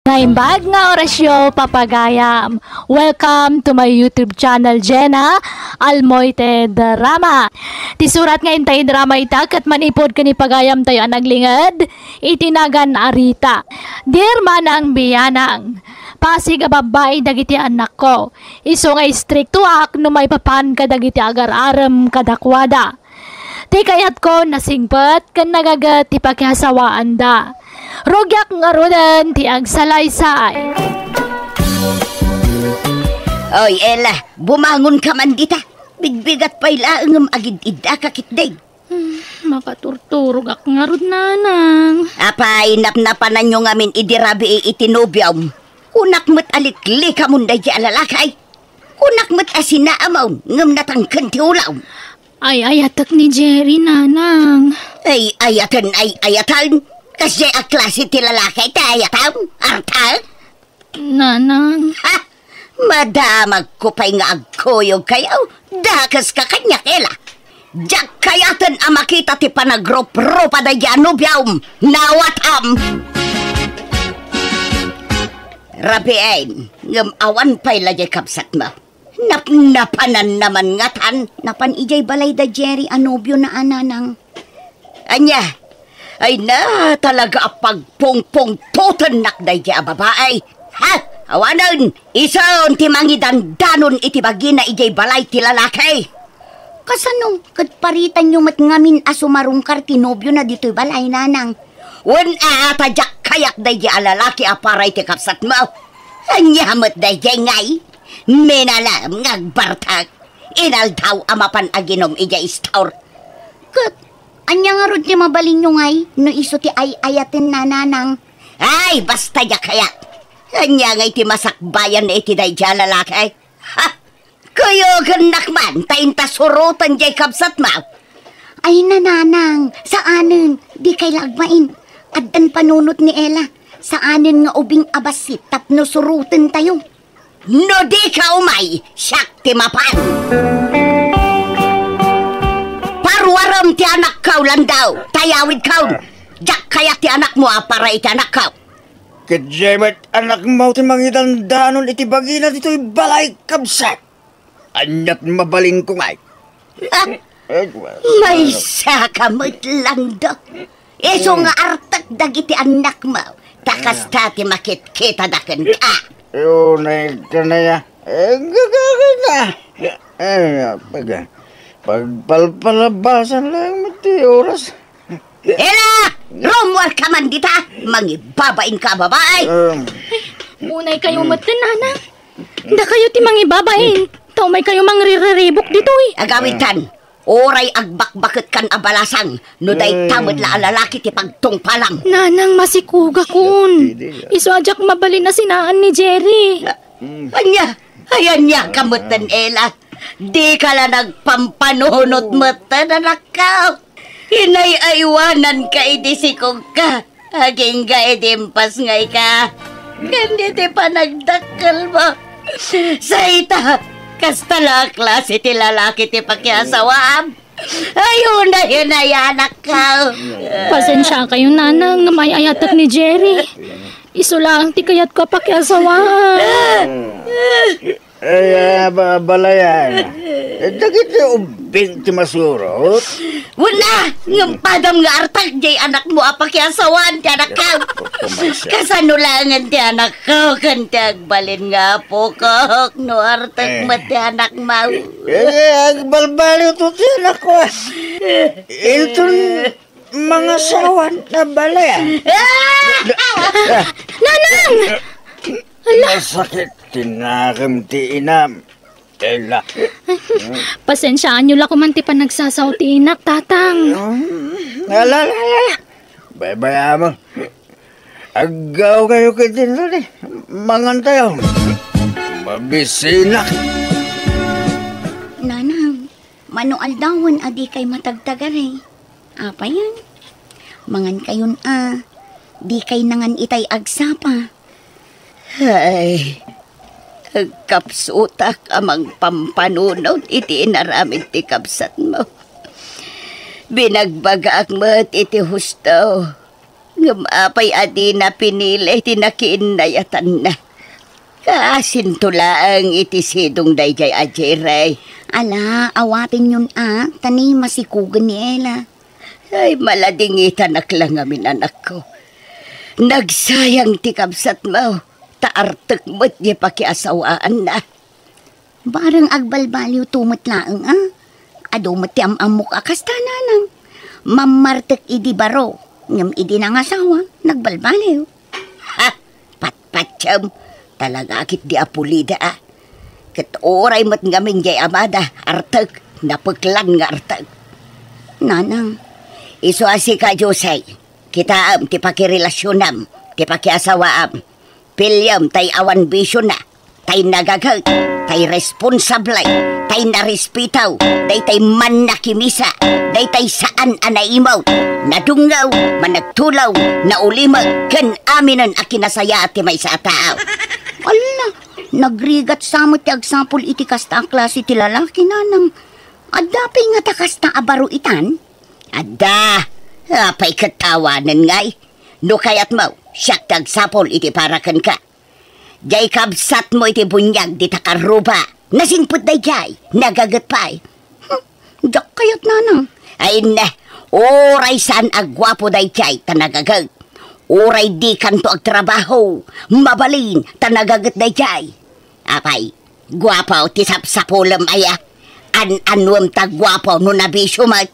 Naimbag nga orasyo papagayam. Welcome to my YouTube channel, Jenna Almoite Drama. Ti surat nga intay drama itak at manipod ka ni pagayam tayo naglingad, itinagan arita. Dear manang biyanang, pasig a babae dagiti anak ko. Iso nga stricto ak no may papan ka dagiti agar-aram kadakwada. Ti kayat ko nasingpet kan nagagat ti paghasawaan da. Rogyak nga rodan ti agsalaysay. Oy, Ella, bumangon ka man dita. Bigbigat pa ilaangam agid ida kakitday. Makaturturog ak nga rod nanang. Apay, napnapanan nyo ngamin idirabi itinubyaw. Kunak mo't alikli ka munday di alalakay. Kunak mo't asinaamaw, ngam natangkan ti ulaw. Ay ayatak ni Jerry nanang. Ay ayatan. Kasi a klase ti lalakay ti ayatan. Artal? Nanang. Ha? Madamag ko pa'y nga agkuyog kayaw. Dakas ka kanya kela. Diyak kayatan ang makita ti panagrup-rupa da yanubyaw. Nawatam! Rabiain, ngam awan pa'y lajay kapsat mo. Napnapanan naman ngatan. Napan ijay balay da Jerry anubyo na ananang. Anya, ay na talaga pagpungpong totonak da ijay babae. Ha? Awanan, ison ti mangidandanon iti bagina ijay balay ti lalaki. Kasano, kadparitan nyo mat ngamin asumarungkar ti nobyo na dito'y balay nanang. Wan tadyak kayak da ijay alalaki aparay ti kapsat mo. Anyamot da ijay ngay. Menalam ngagbartag. Inaldaw amapan aginom ijay istaur. Kat, anya nga rod ti mabalin nyo ngay, no iso ti ay-ayatin na nanang. Ay, basta ya kayat. Anya ngay ti masakbayan na iti day dya lalaki. Ha? Kayo ganakman, tayin tasurutan jay kapsat mo. Ay nananang, saanin, di kay lagmain. Adan panunot ni Ella, saanin nga ubing abasit tapno surutan tayo. No di ka umay, siyak ti mapan. Parwaram ti anak kaw landaw, tayawid kaw. Jak kaya ti anak mo para iti anak kaw. Kadyamat anak mo ti mangidandanon iti bagina dito'y balay kabsat. Anyat mabalin ko ngay. May sakamot lang do. Iso nga artak dagiti anak mo. Takas tati makit-kita daken ka. Yun ka na ya. Gagagay na. Pagpalpalabasan lang mati oras. Ela! Romwar ka man dita! Mangibabain ka babae! Unay kayo matin nanang. Da kayo ti mangibabain. Tao may kayo mangriribok dito eh. Agawitan, oray agbakbakit kan abalasang. No day tamad la alalaki ti pagtungpalang. Nanang masikuga kun. Iso ajak mabalin na sinaan ni Jerry. Ayan niya kamutan, Ela. Di ka lang nagpampanunot matan, anak ka. Inay-aywanan ka idisikog ka. Aging ka idimpas ngay ka. Hindi ti panagdakal mo. Sa ita, kastala klase ti lalaki ti pakiasawam. Ayun na yun ay anak ka. Pasensya kayo nanang na may ayatak ni Jerry. Iso lang ti kayat ko pakiasawaan. Ay, balayan. Dagit ubing ti masurot. Wala! Ngam padam nga artak jay anak mo apakyasawan ti anak ka. Kasanulangan ti anak ko kan ti agbalin nga po ko. No artak mo ti anak mo. Agbalbalo to ti anak ko. Itong mga sawan na balayan. Nanang! Masakit tinakam ti inam. Ella. Pasensyaan nyo lang kuman ti panagsasaw ti inak, tatang. Alala. Bye-bye mo. Agaw kayo ka din nun eh. Mangantayaw. Mabisinak. Nanang, manual dawon adi kay matagtagar eh. Apa yan? Mangan kayon di kay nangan itay agsapa. Ay, kapsutak amang pampanunod iti inaramid ti kapsat mo. Binagbaga akmat iti husto. Ngumapay adi na pinili, tinakiinayatan na. Kasintulaang itisidong dayjay ajiray. Ala, awatin yun tani masikugan ni Ella. Ay, maladingitan lang amin anak ko. Nagsayang ti kabsat mo. Taartek mo't di pakiasawaan na. Barang agbalbaliw tumot laang Adumot ti amamok akas tananang. Mamartek idi baro. Ngam idi nang asawa, nagbalbaliw. Ha! Patpatsam. Talaga akit di apulida Kat oray mo't ngamin jay amada. Artek. Napaglan nga artek. Nanang. Iso asi ka, Josay. Kita ti pakirelasyonam. Ti pakiasawaam. Pilyam tay awan bisyo na. Tay nagagag. Tay responsablay. Tay narespitaw. Day tay man nakimisa. Day tay saan anaimaw. Nadungaw. Managtulaw. Naulimag. Kan aminan akinasaya ati may sa tao. Ala, nagrigat samot ti agsapol iti kasta klase ti lalaki nanang. Adapi nga ta kasta abaro itan? Ada. Apay katawanan ngay. No kayat mo. Siyak tagsapol iti parakan ka. Jay kabsat mo iti bunyag di takaruba. Nasingput day jay. Nagagatpay. Jak kayat nanang. Ay na. Oray saan agwapo day jay tanagagag. Oray di kanto agtrabaho. Mabalin tanagagat day jay. Apay. Gwapo ti sapsapulam aya. An-anwam tagwapo no nabisyo mag.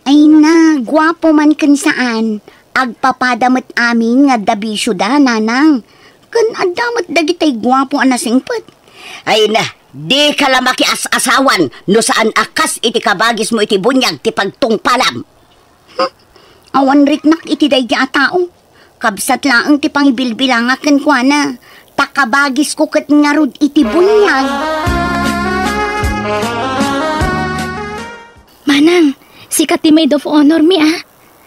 Ay na, gwapo man kan saan. Agpapadamat amin nga dabisyo da, nanang. Kan adamat dagitay gwapo anasingpet. Ay na, di ka lamaki as-asawan no saan akas iti kabagis mo iti bunyag ti pagtungpalam. Awan riknak iti dayja a tao. Kabsat laang ti pangibilbilangakan kwa na. Takabagis ko kat ngarud iti bunyag. Manang, sikat ti maid of honor mi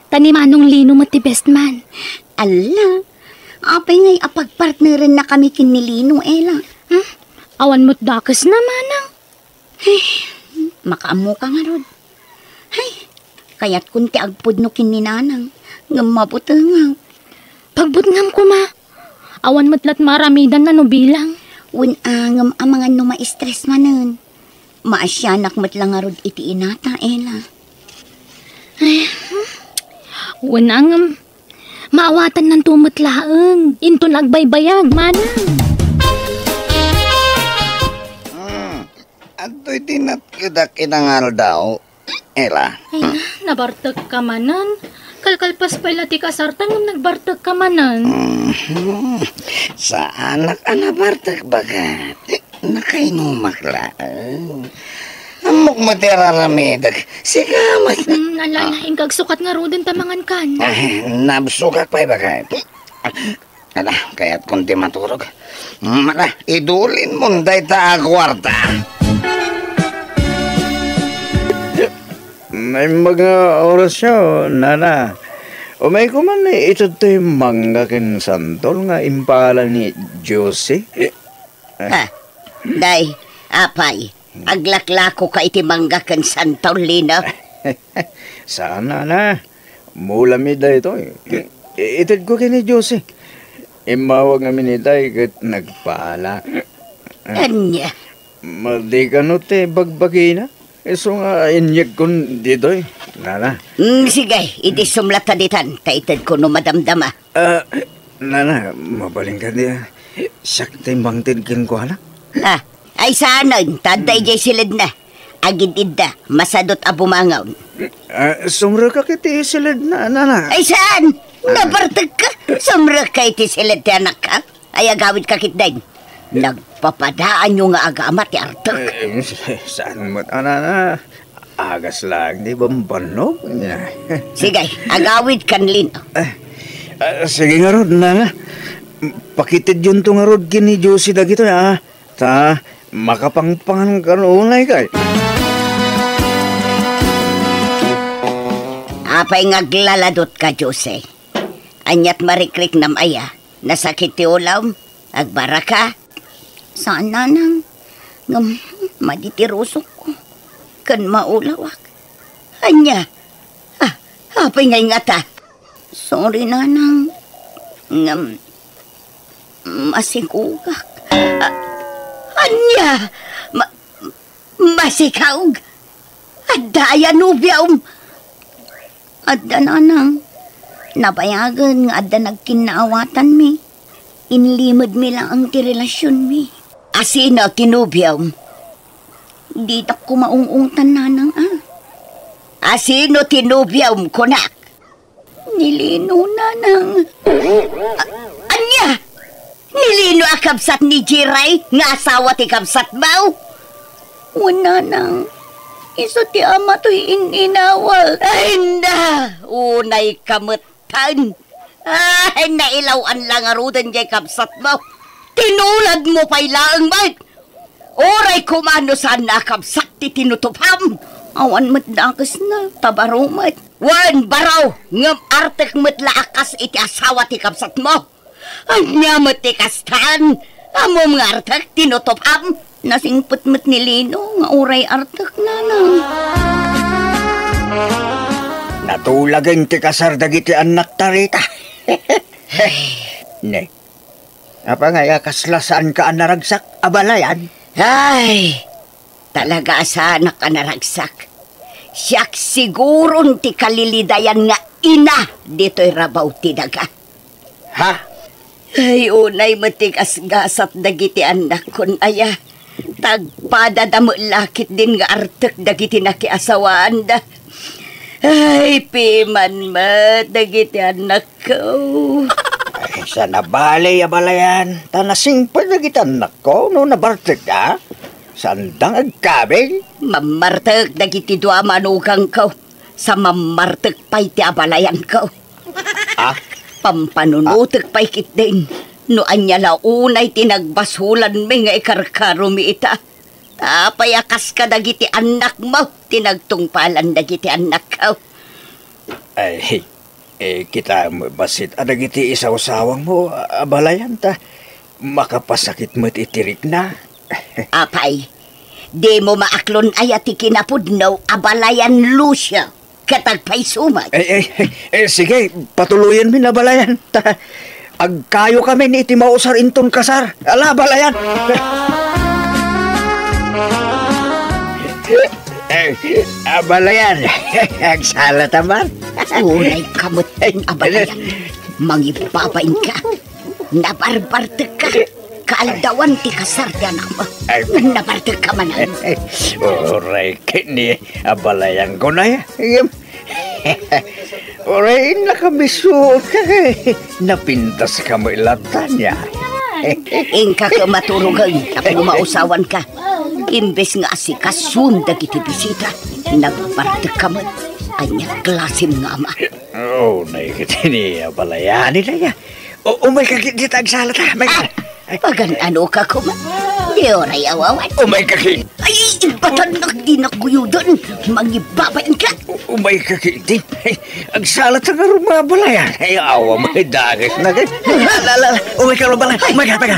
Tani manong lino mo ti best man. Ala, apay ngay apagpartnerin na kami kinilino, Ella. Awan mo't dakas na, manang. Makaamu ka nga rod. Ay, kaya't kunti agpud no kininanang. Ngamabutangang. Pagbutngam ko ma. Awan mo't lat maramidan na no bilang. Unangam ang mga numa-stress manan. Maasyanak mo't lang nga rod iti inata, Ella. Unangam. Maawatan ng tumutlaang. Into nagbaybayag, manang. Ato'y tinatkidak inangal daw, Ella. Ay na, nabartag ka manan. Kalkalpas pala ti kasartang nagbartag ka manan. Sa anak anabartag bagat. Nakainumak lang. Amok matiraramidag. Sigamat. Alalaing kagsukat nga rodin tamangan kan. Nabsukak pa'y bagat. Ala, kaya't kunti maturog. Mala, idulin mo day ta akwarta. May mga orasyon, nana. O may kuman ito to'y manggakin santol nga impalan ni Josie. Day, apay. Aglaklako ka iti manggakan santol, Lino. Sana na. Mula mi day ito. Itid ko kini Josie. Imawag namin ni day kat nagpala. Anya? Maldi ka no te bagbagi na. So nga inyag kon dito Nana. Sige, iti sumlata ditan. Kaitid ko no madamdama. Nana, mabaling ka niya. Sakti bangtid kin ko anak. Ay saanon, taday jay silid na. Agid da, masadot abumangaw. Sumra ka kiti silid na, nana. Ay saan? Nabartag ka. Sumra ka iti silid ti anak ka. Ay agawid ka kitday. Nagpapadaan nyo nga agama ti artek. Saan mo't, nana? Agas lang, di ba banog? Sige, agawid kan Lino. Sige nga rod, nana. Pakitid yun to nga rod kini Josie dagito, Ta, makapangpangan ka noonay kay. Apay ngaglaladot ka, Jose. Anyat marikrik nam aya. Nasakit ti ulam. Agbara ka. Saan nanang? Maditirusok ko. Kan maulawak. Anya. Apay ngay nga ta. Sorry, nanang. Masikugak. Anya, masikaw. Adaya nubiyaw. Adda, nanang. Nabayagan nga adda nagkinaawatan mi. Inlimod mi lang ang tirelasyon mi. Asina tinubiyaw. Di tak ko maungungtan, nanang, Asino tinubiyaw kunak. Nilino, nanang. Anya, nilino akabsat ni Jiray nga asawa ti kabsat mau. Wala, nanang. Iso ti ama to'y inawal. Ay na, unay kamutan. Ay, nailawan lang arudan jay kabsat mo. Tinulad mo pa'y laang man. Oray kumano saan nakabsat ti tinutupam. Awan matdakas na, tabarumat. Wan baraw, ngam artek metla akas iti asawa ti kabsat mo. Anya mo ti kastan, amom nga artek tinutupam. Nasingput-mut ni Lino, nga uray artak, nanang. Natulagin ti kasar dagiti anak tarita. Ne. Apa nga kaslasaan ka anaragsak abalayan? Ay, talaga sa anak naragsak. Siyak siguron ti kalilidayan nga ina dito'y rabaw ti daga. Ha? Ay, unay matigas-gasat dagiti anak kun aya. Tagpadadamo lakit din nga artek dagiti nakiasawaan da. Ay, piman dagiti anak ko. Ay, sa nabalay abalayan. Tanasing pa dagiti anak ko no nabartek ka. Sandang agkabing? Mamartek dagiti dua manugang ko. Sa mamartek pa'y ti abalayan ko. Ah? Pampanunutek pa'y kit din. No anya launay tinagbasulan mi nga ikarkaro mi ita. Payakas ka dagiti anak mo. Tinagtungpalan dagiti anak ko. Ay, kita mo basit dagiti isaw-sawang mo abalayan ta. Makapasakit mo't itirik na. Apay, di mo maaklon ay ati kinapudnaw abalayan Lucia. Katagpay sumag. Sige, patuloyan min abalayan ta. Agkayo kami ni iti mausar inton kasar. Ala, balayan. Abalayan. Agsala taman. Unay kamot ang abalayan. Mangibabain ka. Nabarbartek ka. Kaaldawan ti kasar di anak mo. Nabartek ka manan. Oray, kini abalayan ko na yan. Oray, nakabisuot ka napintas ka mo ilatan niya. Ingka ka maturugan, tapos mausawan ka. Imbes nga asikasun dagiti bisita, nagbartek ka mo. Anya klasim nga ama. Oh, naikit niya balayanin na niya. Umay kakit dito agsalat ha, may ka. Pagan ano ka kuma? Di oray awawan. Umay kakit. Ay, ibatan nagdinakuyudon. Mangibabain ka. Umay kakit din. Agsalat sa nga mga balayan. Ay, awa may dagis na kayo. Umay ka mga balayan. Umay ka.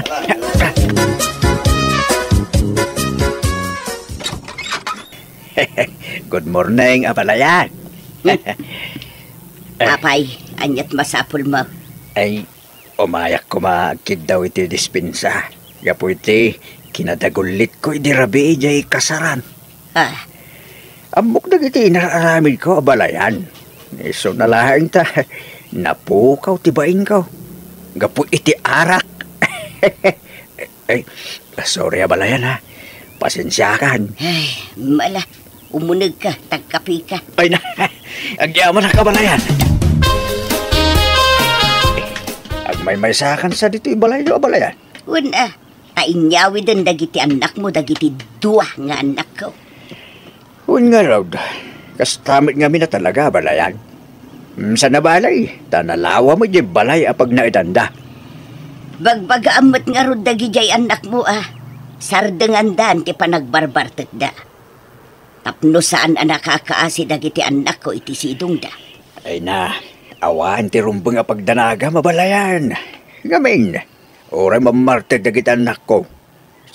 Good morning, abalayan. Papay, anyat masapul mo. Ay, umayak ko maagkid daw iti dispensa. Gapo iti, kinadagulit ko iti rabi ijay kasaran. Amok na iti inararamid ko, abalayan. So nalahain ta, napukaw tibain ko. Gapo iti arak. Ay, sorry abalayan ha. Pasensyakan. Ay, mala. Umunag ka, tagkapi ka. Ay na, agyaman na kabalayan. May sakan sa dito ibalay do abalayan. Una, tainyawi din dagiti anak mo, dagiti dua nga anak ko. Nga raw, kastamit nga na talaga abalayan. Sa nabalay, tanalawa mo di balay apag naidanda. Bagbagaamot nga ro dagi jay anak mo Sardengan dan ti panagbarbartet da. Tapno saan nakakaasi dagiti anak ko iti sidong da. Ay na, awan ti rumbang apagdanaga mabalayan. Gamin, oray mamarteg dagiti anak ko.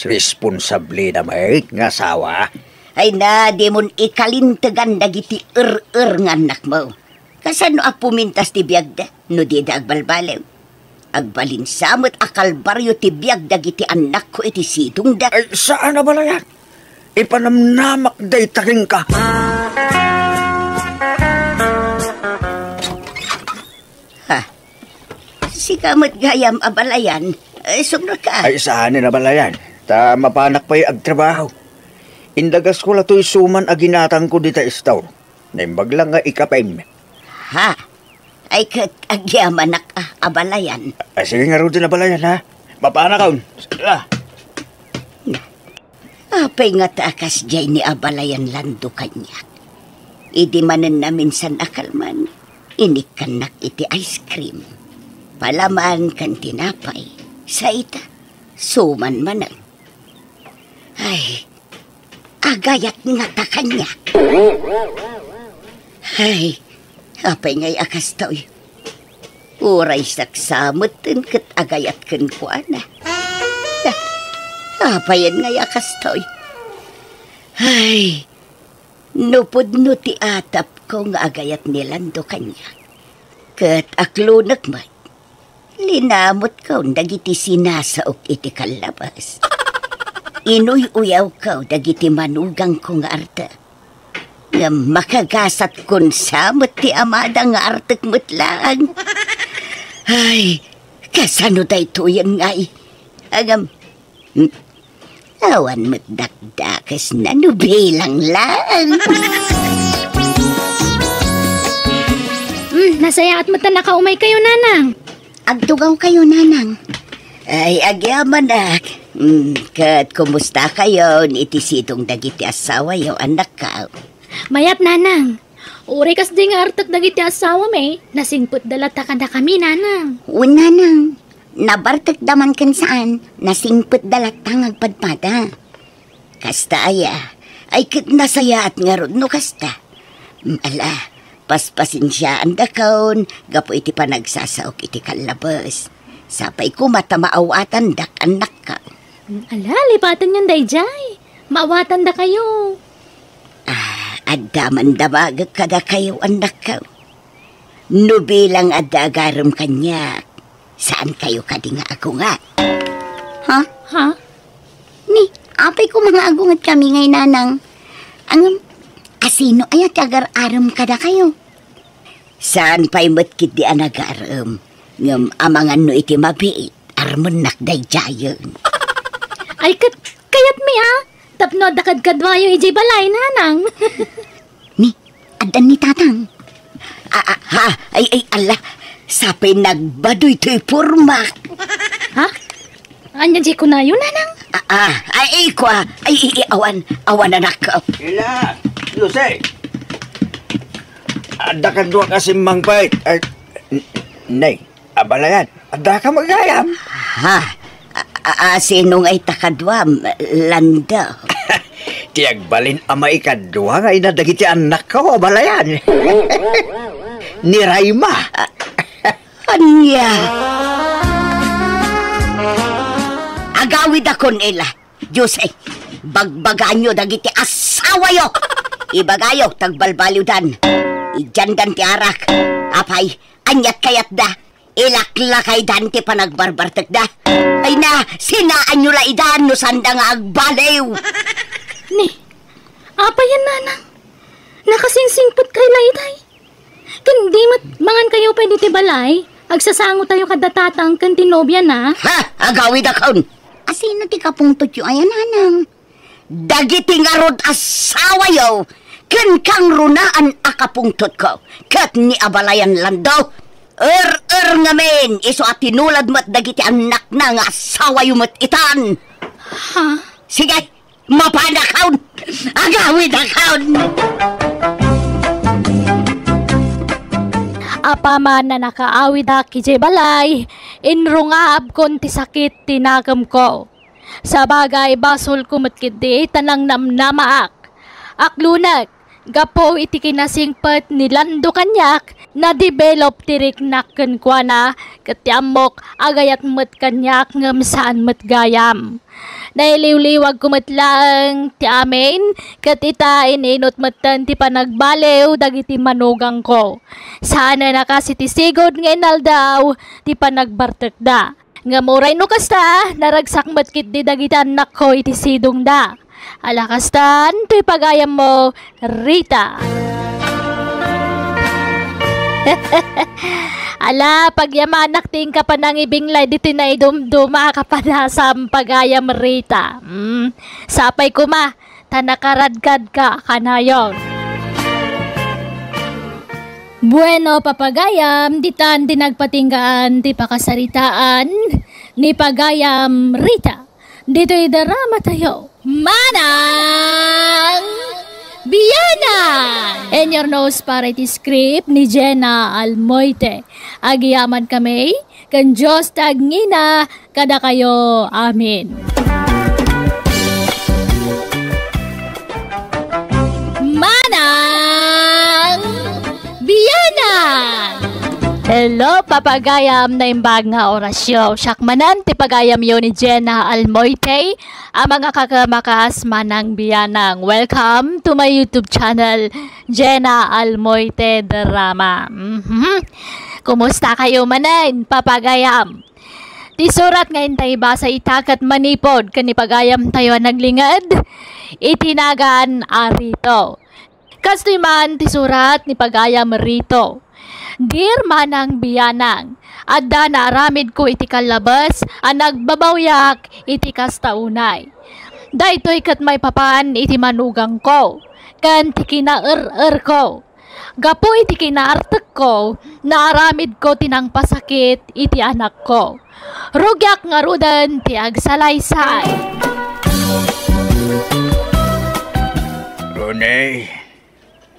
Responsable na may nga asawa. Ay na, di mon ikalintegan dagiti nga anak mo. Kasano ak pumintas ti biyagda, no di da agbalbalew. Agbalinsamot akalbaryo ti biyagda iti anak ko iti sidong da. Ay, saan na bala yan? Ipanamnamak day taking ka. Ha? Si kamot gayam abalayan, sumra ka. Ay, saan na bala yan? Ta mapanak pa'y agtrabaho. Indagas ko lato'y suman aginatang ko dita istaw. Naimbag lang nga ikapim. Ha? Ay kat agyaman abalayan. Ay, sige nga rin din abala yan, ha? Mapanak ka. Apay nga taakas jay ni abalayan lando kanya. Idi manen na minsan akalman. Inikanak iti ice cream. Palaman kan tinapay. Sa ita, suman manang. Ay, agayat nga ta kanya. Ay, apay nga'y akas to'y. Uray saksamot din kat agayat kan ko na. Apayan nga'y akas to'y. Ay, nupod no ti atap ko nga agayat nilando kanya. Kat aklunak man, linamot ko dagiti sinasaok iti kalabas. Inuy-uyaw ko dagiti manugang ko nga arta. Nga makagasat kun samot ti amada nga artek mutlaan. Ay, kasano day tuyan nga'y. Agam, awan mo't dakdakas na nubilang lang. Nasaya at mata nakaumay kayo, nanang. Agtugaw kayo, nanang. Ay, agyaman ak. Kat kumusta kayo iti sitong dagiti asawa yo anak ka? Mayat, nanang. Uri kas di nga artak dagiti asawa may. Nasingput dalata ka na kami, nanang. Nanang. Nabartek daman kan saan, nasingput dalatang agpadpada. Kasta aya, ay kit nasaya at nga ron no kasta. Ala, paspasin siya ang dakaon, gapo iti panagsasaok iti kalabas. Sapay ko matamaawatan dak anak ka. Ala, lipatan yan dayjay. Maawatan da kayo. Adaman damagag kada kayo anak ka. Nubilang adagaram kanya. Saan kayo kadi nga agungat? Ha? Ha? Ni, apay ko mga agungat kami ngay, nanang. Ang asino ay agar-aram kada kayo. Saan pa'y matkid di anagaram? Ngam amangan no iti mabiit. Armon nakday jayon. Ay, kayat mi Tapno dakad-kadwayo ijay balay, nanang. Ni, adan ni tatang. Ay, ala. Sapay nagbadoy to'y purmak. Ha? Anyan di ko na yun, nanang? Ay, awan anak ko. Ila, Lucy. Ada ka doon kasi mangpait. Ay, nay, abala yan. Ada ka magayam. Ha? Sinong ay takadwam, landa. Tiagbalin ama ikadwa nga inadagiti anak ko, abala yan. Ni Raima. Anya? Agawid ako nila. Diyos bagbagaan nyo dagiti asawa yo. Ibagayo, tagbalbaliwdan. Ijandan ti arak. Apay, anyat kayat da. Ilaklakay dan ti panagbarbartek da. Ay na, sinaan nyo laidan no sanda nga agbaliw. Ni, apa yan, nanang? Nakasingsingput kay laiday. Kundi mangan kayo pa diti balay. Agsasango tayo kadatatang kan tinobya na. Ha? Agawid akon. Asino ti kapungtot yu ayan, nanang? Dagiti nga rod asawa yo. Ken kang runaan akapungtot ko. Kat ni abalayan lando. Nga men. Iso at tinulad mo't dagiti anak na nga asawa yu mo't itan. Ha? Sige, mapanakaon. Agawid akon. Apaman na nakaawid kijay balay, inrungab kon ti sakit tinagam ko. Sa bagay basol kumatkid di tanang namnamaak. Aklunag, gapo iti kinasingpet ni lando kanyak na develop tirik naken kwa na katiamok agayat met kanyak ngem saan met gayam. Nailiw-liwag kumatlang ti amin, kat ita ininot matan ti panagbalew dagiti manugang ko. Sana nakasitisigod nga inaldaw ti panagbartek da. Nga muray no kasta, naragsak matkit di dagiti anak ko iti sidong da. Alakastan, to'y pagayam mo, Rita. Ala, pagyamanak ting ka pa nang ibinglay dito na idumduma ka pa na sa pagayam, Rita. Sapay ko ma, tanakaradkad ka kanayon. Bueno, papagayam, ditan dinagpatinggaan, di pakasaritaan, ni pagayam, Rita. Dito'y darama tayo. Manang Biyana! And your nose para iti script ni Jenna Almoite. Agiyaman kami, kan Diyos tagngina, kada kayo. Amin. Manang Biyana! Hello, papagayam na imbag nga orasyon. Syakmanan, tipagayam yun ni Jenna Almoite, ang mga kakamakas manang biyanang. Welcome to my YouTube channel, Jenna Almoite Drama. Kumusta kayo manan, papagayam? Ti surat nga intay ba sa itakat manipod, kanipagayam tayo naglingad, itinagan arito. Kastoy man ti surat ni pagayam rito. Dear manang biyanang, adda na aramid ko iti kalabas, ang nagbabawyak iti kastaunay. Daytoy kat may papan iti manugang ko, kan ti kinaer ko. Gapo iti kinaartek ko, na aramid ko tinang pasakit iti anak ko. Rugyak nga rudan ti agsalaysay. Runay,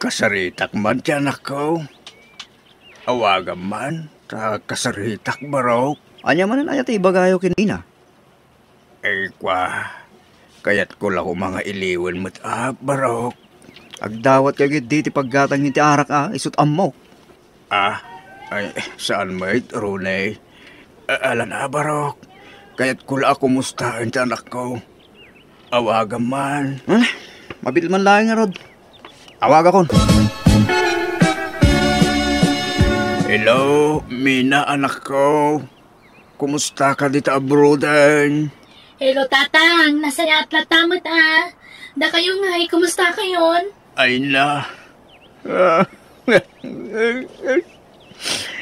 kasaritak man ti anak ko. Awagan man, ta kasaritak barok. Anya manan ayat ibagayo kinina. Kwa, kayat ko lang mga iliwan mo't barok. Agdawat kagit di ti paggatang ti arak isut ammo. Ay, saan mait, Runay? Alan barok. Kayat ko lang kumustahin ti anak ko. Awagan man. Mabil man lang nga rod. Awaga kon. Hello, Mina, anak ko. Kumusta ka dito abroadan? Hello, tatang. Nasaya at latamot Da kayo nga, kumusta kayon? Ay na.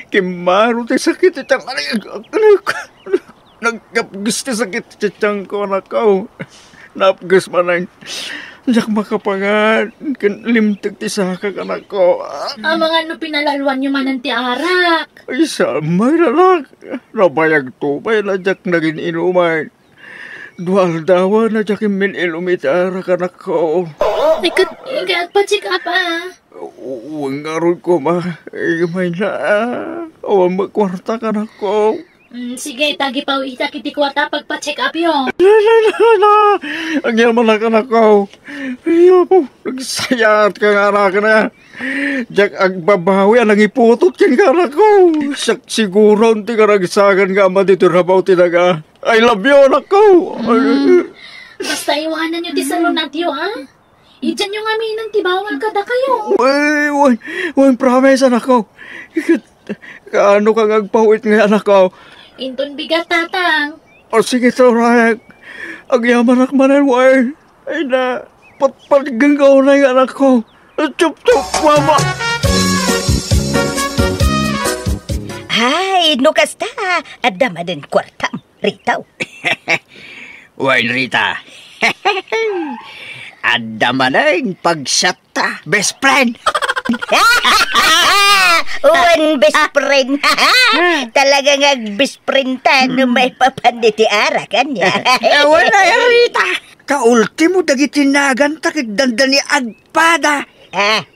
Kimaro tayo sakit itang anak. Nagkapgis tayo sakit itang ko anak ko. Napgas man Diyak makapangan, kan limtag ti saka anak ko. Ang mga pinalalwan nyo man ti arak. Ay, samay na lang. Nabayag tubay na diyak naging inuman. Dual dawa na diyak imin ilumit arak anak ko. Ikat pa check up Uwang ngaroon ko ma. Ay, may na. Awang magkwarta ka anak ko. Sige, tagi pa ita kiti kwarta pagpa-check up yun. Ang yaman lang anak ko. Ayaw po, nagsayat ka nga anak na. Diyak agbabawi, ang iputot kan ka anak ko. Siguro, hindi ka nagsagan nga ama dito rabaw tinaga. I love you anak ko. Basta iwanan nyo ti salon natyo, Idiyan nyo nga minang tibawal kada kayo. Uy, promise anak ko. Kaano kang agpawit nga anak ko? Inton bigat, tatang. O sige, Torak. Ang yaman akmanan, way. Ay na, patpaganggaw na yung anak ko. Chup-chup, mama. Ay, no kasta. Adama din kwartam, Ritaw. Way, Rita. Adama na yung pagsata. Best friend. Uwan best friend. Talaga nga best friend ta no may papanditi ara kanya. Wala yan, Rita. Kaultimo dagitinagan takit dandani agpada.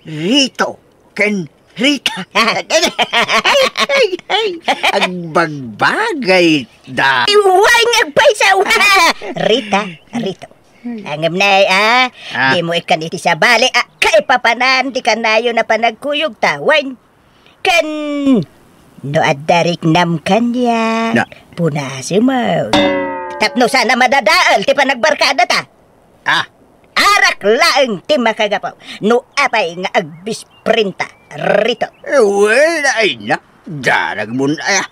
Rito, ken Rita. Agbagbagay da. Iway nga paysa. Rita, Rito. Angam na di mo ikan iti sa bali, kaipapanan di kanayo na panagkuyog tawan. Kan, no adarik nam kanya, punasi mo. Tapno sana madadaal, ti pa nagbarkada ta. Ah, Arak laeng ti makagapaw. No apay nga agbisprinta rito. well, ay na. Darag mo na.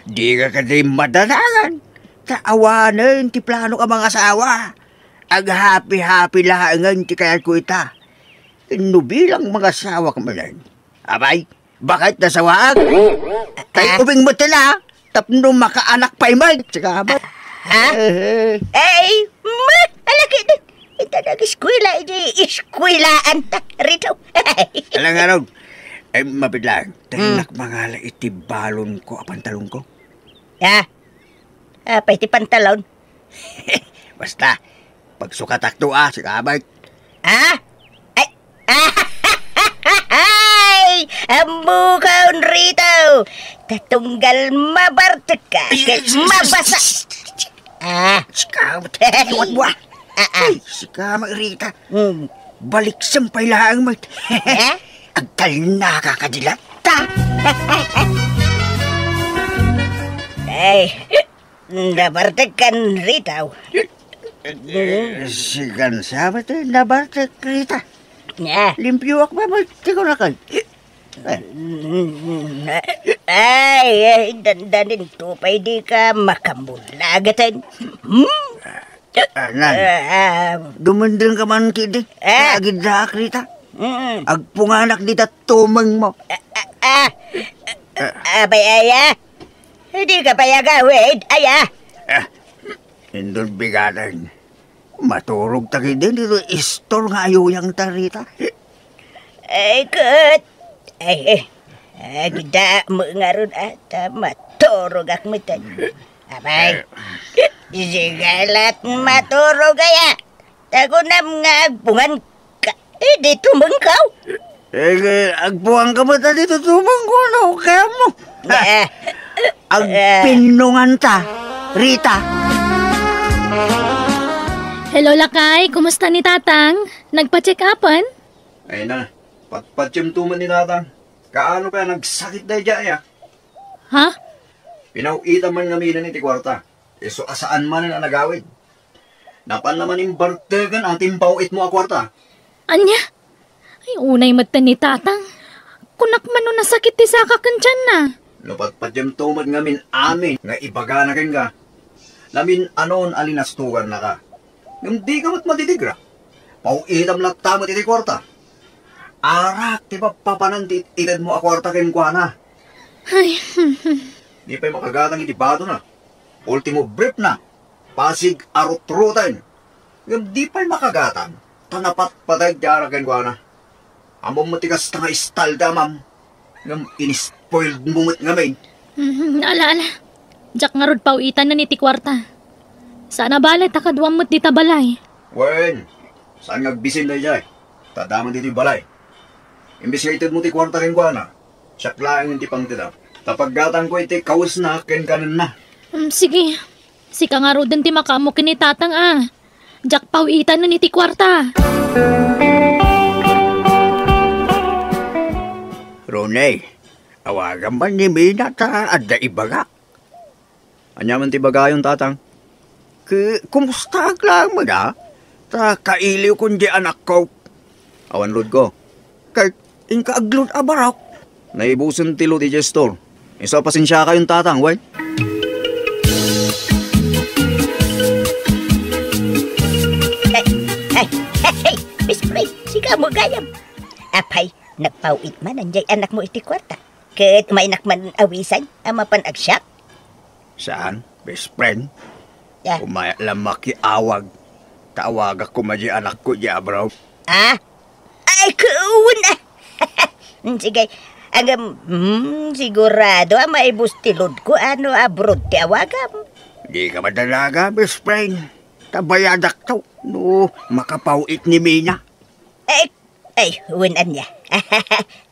Di ka kasi madalangan. Taawanan ti plano ka mga asawa. Ang happy-happy lahangan ti kaya ko ita. No bilang mga asawa ka manan. Abay, bakit nasawag? Tayo ubing mo tala. Tapno makaanak pa imag. Tsaka ba? Ha? Ay, alaki din. Ito nag-eskwila, iskwilaan ta rito. Alang araw. Ay, mabidlang. Tanak mga la iti balon ko, pantalon ko. Ha? Apay ti pantalon. Basta, pagsukatak to si kabay. Ha? Ay, ambukaon rito. Tatunggal mabartek ka. Kaya mabasa. Sikamat, iwan mo Ay, sikamat Rita. Balik sampay lang mo. Agtal na kakadilata. Ay, nabartek kan rito. Sigan sabat nabartek Rita. Limpyo ako ba mo? Tiko na kayo. Ay, dandanin tupay di ka makamulagatan. Dumandang ka man kidi. Agid na Rita. Agpunganak dita tumang mo. Abay, aya. Hindi ka payagawid, aya. Indon bigadan. Maturog taki din dito istor nga ayuyang tarita. Ay, good. Ay, agda mo nga ron at maturog ak matan. Abay, sigalat maturog aya. Tagunam nga agpungan ka. Di tumangkaw. Agpuang ka mo ta dito tumang ko na kaya mo. Agpinungan ta, Rita. Hello, Lakay. Kumusta ni Tatang? Nagpa-check upan? Ay na, patpatyam tuman ni Tatang. Kaano kaya nagsakit na dyan ya? Ha? Pinauita man namin ni Tikwarta. So asaan man na nagawid. Napan naman yung bartegan ating pauit mo akwarta. Anya? Ay, unay mata ni Tatang. Kunak man no nasakit ti sakakan dyan na. No patpatyam tuman ngamin amin nga ibaga na ka. Lamin anon alinastugan na ka. Yung di ka matitigra. Pauitam lang tamo ti Tikwarta. Arak, di ba papanandit itad mo akwarta ken kwa na. Ay, Di pa'y makagatang itibado na. Ultimo brief na. Pasig arot-rutan. Yung di pa'y makagatang. Tanapat patay diara ken kwa na. Among matigas ta nga istalda, ma'am. Yung inispoiled mumut nga main. ala. Jack nga rod pauitan na ni Tikwarta. Sana balay takadwam mo't di tabalay. Wen, saan ngagbisin na jay? Tadaman dito yung balay. Imbis nga itid mo ti kwarta rin kwa na. Siyak lang hindi pang tida. Tapaggatang ko iti kawas na ken kanan na. Sige. Sika nga rod ti makamo kini Tatang Jack pauitan na ni Tikwarta. Ronay, awagan man ni Mina ta adda ibaga. Anyaman ti bagayon, Tatang? Kumusta lang mo na? Ta kailiw kundi anak ko. Awan lod ko. Kay inkaaglod abarak. Naibusan ti lod iti store. Isa pasensya kayong Tatang, wait. Hey, Miss Pray, siga mo gayam. Apay, nagpauit man anjay anak mo iti kwarta. Ket may nakman awisan, amapan agsyap. Saan? Best friend? Yeah. Umaya lang makiawag. Tawag ako maji anak ko diya, bro. Ay, kuun Sige, agam, sigurado maibustilod ko ano abroad ti awagam. Di ka madalaga, best friend. Tabayadak to. No, makapauit ni Mina. Ay, uwan niya.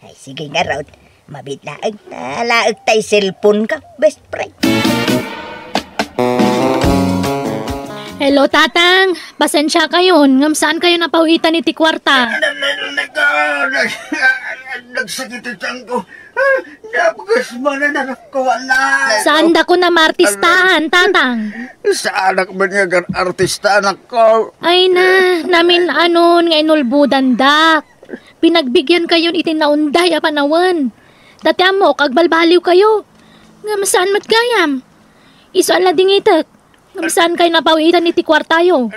Ay, sige nga raw. Mabitlaag, talaag tay cellphone ka, best friend. Hello, Tatang. Pasensya kayon. Ngam saan kayo napauitan ni Tikwarta? nagsakit ang tiyan ko. Napagas mo na nakawala. Saan da ko na martistahan, tatang? Sa anak man nga gan artista anak ko. Ay na, namin anon nga inulbudan dak. Pinagbigyan kayo itinaunday a panawan. Dati mo, kagbalbaliw kayo. Nga saan matgayam? Isaan la dingitek. Nga saan kayo napawitan iti kwartayo?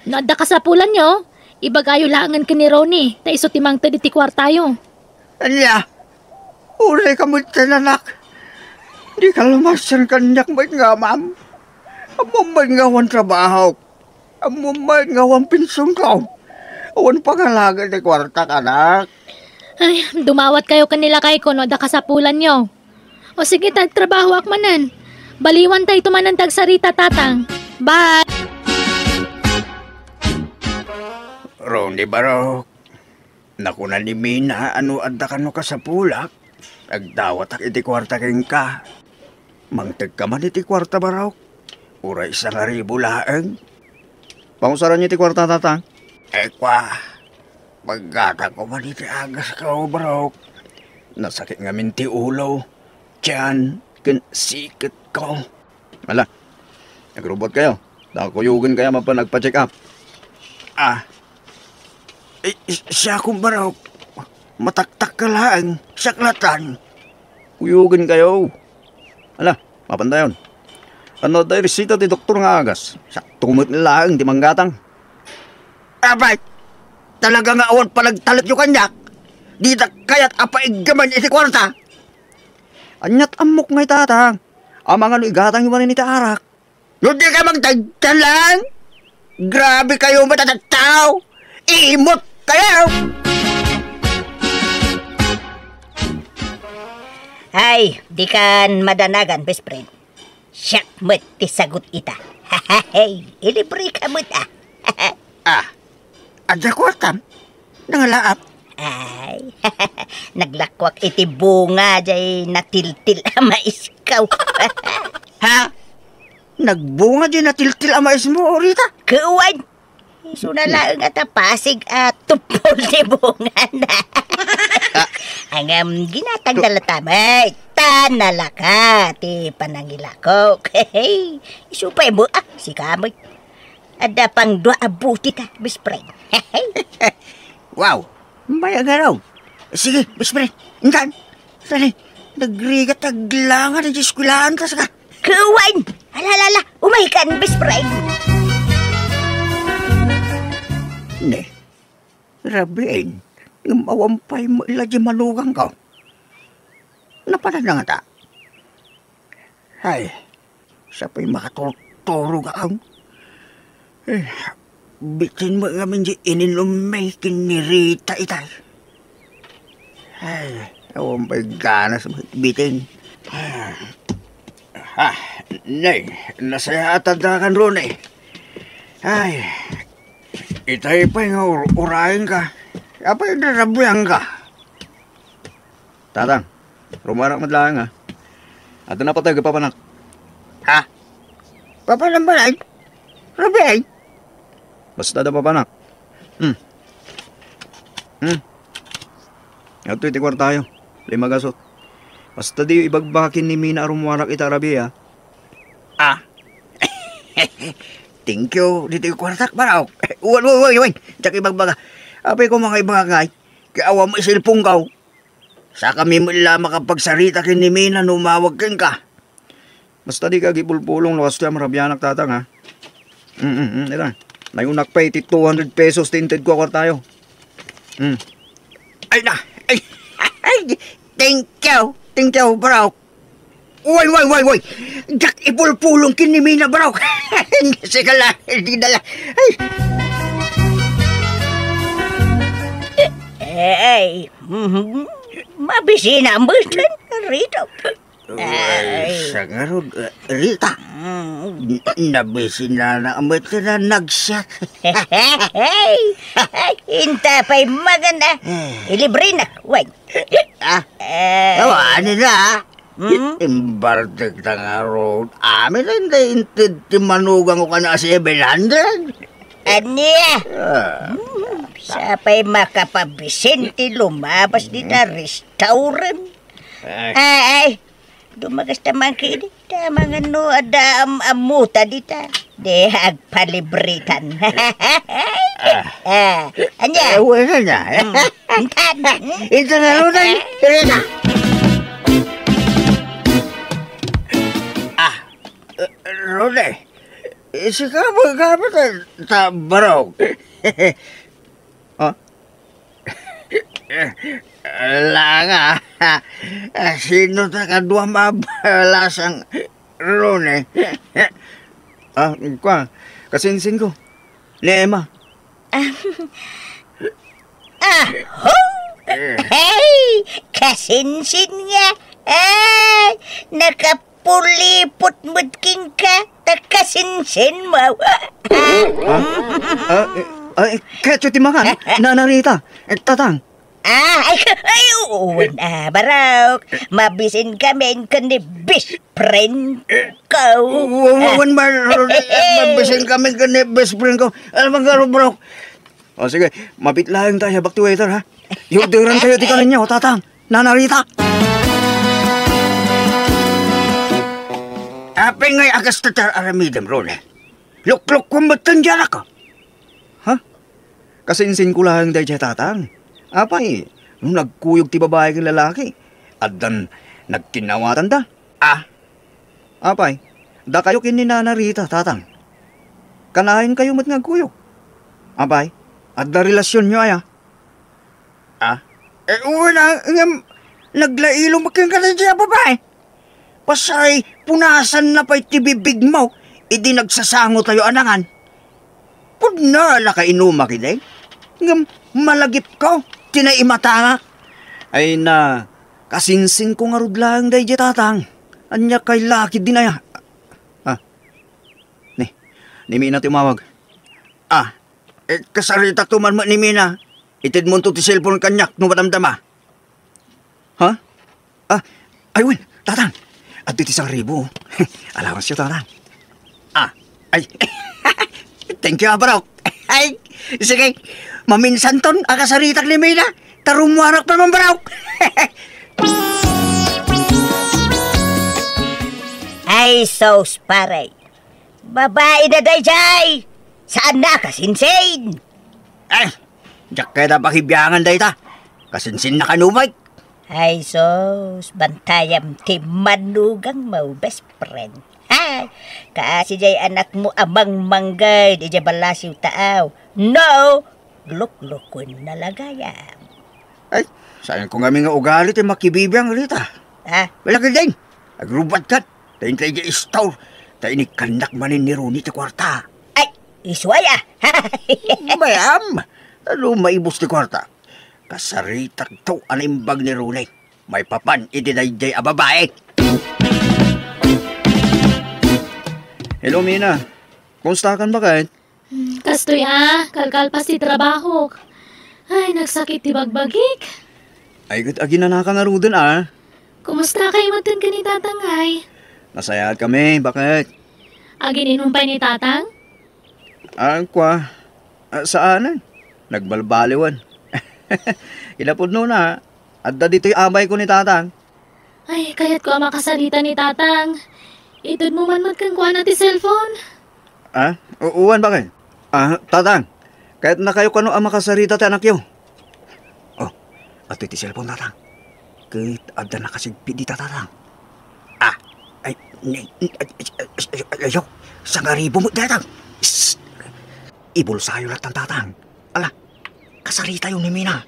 Nada kasapulan nyo, ibagayo langan ka ni Ronnie, ta iso timang iti kwartayo. Anya, ulay ka mo anak. Di ka lumasan kanyak may nga, ma'am. Amo may ngawan trabaho. Amo may ngawan pinsong ka. Awan pangalaga ni kwarta ka, anak. Ay, dumawat kayo kanila kay kuno, da kasapulan nyo. O sige, tagtrabaho akmanan. Baliwan tayo tumanan tagsarita, tatang. Bye! Ronnie Barok, nakuna ni Mina ano adda kano ka sa pulak. Agdawat ak iti kwarta keng ka. Mangtag ka man iti kwarta Barok. Uray sa nga ribo laeng. Pangusaran niyo iti kwarta, tatang? Kwa, pagkata ko man iti agas ka Barok. Nasakit nga minti ulo. Tiyan, kin sikit ko. Ala, nagrobot kayo. Nakakuyugin kaya mapa nagpa-check up. Siya kong Barok. Mataktak ka lang. Saklatan. Kuyugin kayo. Ala, mapandayon. Ano tayo resita ti doktor nga agas? Saktumot nila ang di manggatang. Abay, talaga nga awan palagtalit yung kanyak. Di na kaya't apaigaman iti kwarta. Anyat amok ngay tatang. Amang ano igatang yung manin iti arak. Hindi ka magtagtalang. Grabe kayo matatataw. Imot kayo. Ay, di kan madanagan, best friend. Siyak mo't ti sagot ita. Hey, ilibre ka mo't Adya kwartam. Nangalaap. Ay, naglakwak iti bunga jay natiltil ama iskaw. Ha? Nagbunga din na tiltil ang mais mo, Rita? Kuwan! Iso na lang at pasig at tupol ti bunga na. Ang ginatang dalatamay, tanalaka ti panangilakok. Hey, iso pa mo si kamoy. Ada pang dua abuti ka, best friend. Wow, maya nga raw. Sige, best friend, ingan. Sali, nagrigat aglangan ang diskulaan ka sa ka. Kuwan! Alalala, umahikan, best friend. Ne, rabiin, yung mawampay mo ilagi malugang ka. Napanan na nga ta. Ay, sa pa'y makaturo ka ang. Bitin mo nga minji ininumay kinirita itay. Ay, mawampay ganas bitin. Nay, nasaya atadakan ron eh. Ay, itay pa nga urahin ka. Apay narabuyan ka. Tatang, rumarak madlaang ha. At na pa tayo papanak. Ha? Papalambalay? Rabiay? Basta da papanak. Ito iti kwartayo. 5 gasot. Basta di ibagbakin ni Mina arumwarak itarabi ha. Thank you. Dito yung kwartak baraw. Uwan. Tsak ibagbaga. Apay ko mga ibagay. Kaawa mo isilpong ka. Sa kami mo ila makapagsarita kin ni Mina numawag kin ka. Basta di ka gipulpulong lakas siya marabyanak tatang ha. Ito. Nayunak pa iti 200 pesos tinted ko kwartayo. Ay na. Ay. Thank you, baraw. Uy. Jak ipulpulong kin ni Mina, baraw. Sige lang. Hindi na lang. Ay. Mabisina mo dyan, Rito. Ay, sa ngarod, Rita. Nabisina na amat na nagsyat. Hey, hinta pa'y maganda. Ilibre na, wag. Ano na? Imbartek na nga road. Amin na hindi manugang ko ka na 700. Anya? Sapay makapabisente lumabas di na restaurant. Ay, dumagas naman kayo dita, mga no, ada amuta dita. De, agpalibritan. Anya? Wala na. Ito na Runay. Ito na. Runay. Sikabot ta barog. Oh? Langa. Sino ta kadua mabalasang Runay? Kwa, kasinsin ko. Ni Emma. Hey! Kasinsin nga. Ay! Nakapulipot mudking ka. Kasinsin mo. Ketso timakan. Nanarita. Tatang. Ay, uwan Barok. Mabisin kami kundi best friend ko. Uwan mabisin kami kundi best friend ko. Alam nga Barok. O sige, mapitlahan tayo back to waiter ha. Yung diran tayo tikalan niya o tatang. Nanarita. Apeng ngay agas tatar aramidam Rone. Luk-luk kumbatan dyan ako. Ha? Kasinsin ko lang tayo tatang. Apay, nung nagkuyog ti babae kang lalaki, at dan nagtinawatan da. Apay, da kayo kininanarita, tatang. Kanahin kayo mat nagkuyog. Apay, at da relasyon nyo ay wala, naglailo magkang ka na siya babae. Pasay, punasan na pa'y tibibig mo, idi nagsasango tayo anangan. Pudnala ka inuma kiday, malagip ko. Tinaimata nga. Ay na, kasinsin ko nga rudlang day tatang. Anya kay laki din aya. Ni Mina tumawag. Kasarita tuman mo ni Mina. Itid mo to ti cellphone kanyak no madamdama. Ha? Ay win, tatang. At iti 1,000. Alawas siya tatang. Ay. Thank you, Barok. Ay, sige. Maminsan ton, akasaritak ni Mina. Tarumuarak pa man Barok. Ay, sos pare. Babae na day jay. Saan na kasinsin? Diyak kaya na pakibiyangan day ta. Kasinsin na kanumay. Ay, sos. Bantayam ti manugang mo best friend. Ay, kasi jay anak mo amang manggay. Di jay balasiw taaw. No! Gluk-glukun na lagayam. Ay, sayang ko nga nga ugalit ay makibibiyang rita. Wala ka din. Agrubat ka. Tayin tayo di istaw. Tayo ni kandak manin ni Roni ti kwarta. Ay, iswaya. Bayam. Ano maibos ti kwarta? Kasaritak to animbag ni Roni. May papan idinayday a babae. Hello, Mina. Kumusta ka ba kahit? Kastoy kalkalpas ti trabaho. Ay, nagsakit ti bagbagik. Ay, agi na nakangarudan Kumusta kayo matun ka ni tatang ay? Nasaya kami, bakit? Agi ninumpay ni tatang? Kwa, saan? Nagbalbaliwan. Ilapod no na, adda dito'y amay ko ni tatang. Ay, kaya't ko makasalita ni tatang. Itod mo man kang kuha na ti cellphone. Uwan bakit? Tatang, kahit na kayo kano ang makasarita ti anak yo. Ato iti cellphone tatang. Kahit adda na kasigpi di tatang. Ayaw, 1,000 mo tatang. Ibulsayo lang tatang. Ala, kasarita yun ni Mina.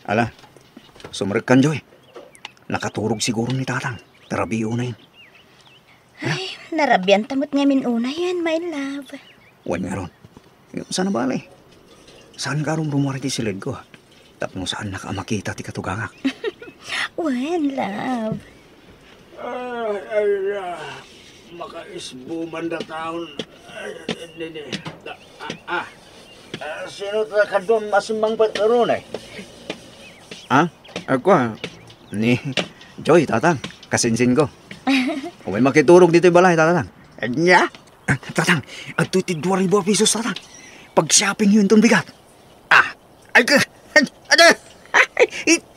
Ala, sumaragkan Joy. Nakaturog siguro ni tatang. Tarabiyo na yun. Ay, narabyan tamot ngamin una yan, my love. Huwag nga ron. Saan na bali? Saan ka ron rumariti silid ko? Tapno saan nakamakita ti katugangak? When, love? Makaisbuman na taon. Sino ta ka doon masimang patron eh? Ako ni Joy, tatang. Kasinsin ko. May makiturog dito yung balay, tatang. Nya? Tatang, ang 22,000 pesos, tatang. Pag-shopping yun itong bigat. Ay,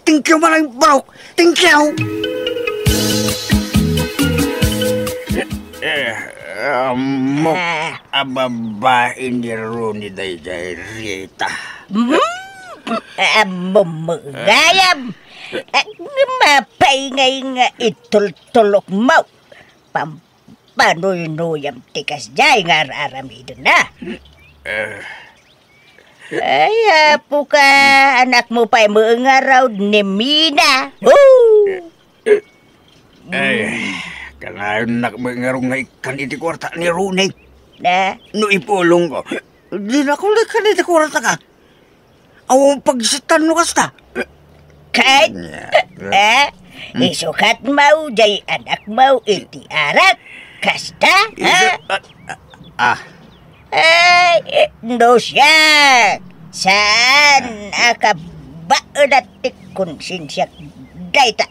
thank you malang bro. Thank you. Mo, ababain ni Rooney day Rita. Gayam, mapaingay nga itultulok mo. Pampanoy-noyam tikas jay nga aramidon na. Ay, apo ka, anak mo pa'y mga raw ni Mina. Ay, kanayon nakmangarong nga ikan iti kwarta ni Rooney. Na? No ipulong ko. Di na kung ikan iti kwarta ka. Awang pagsitan mo kasta. Kahit, isukat mo, jay anak mo, iti arak. Kasta, ha? Ay, no siya. Saan akabaan at konsensya dayta.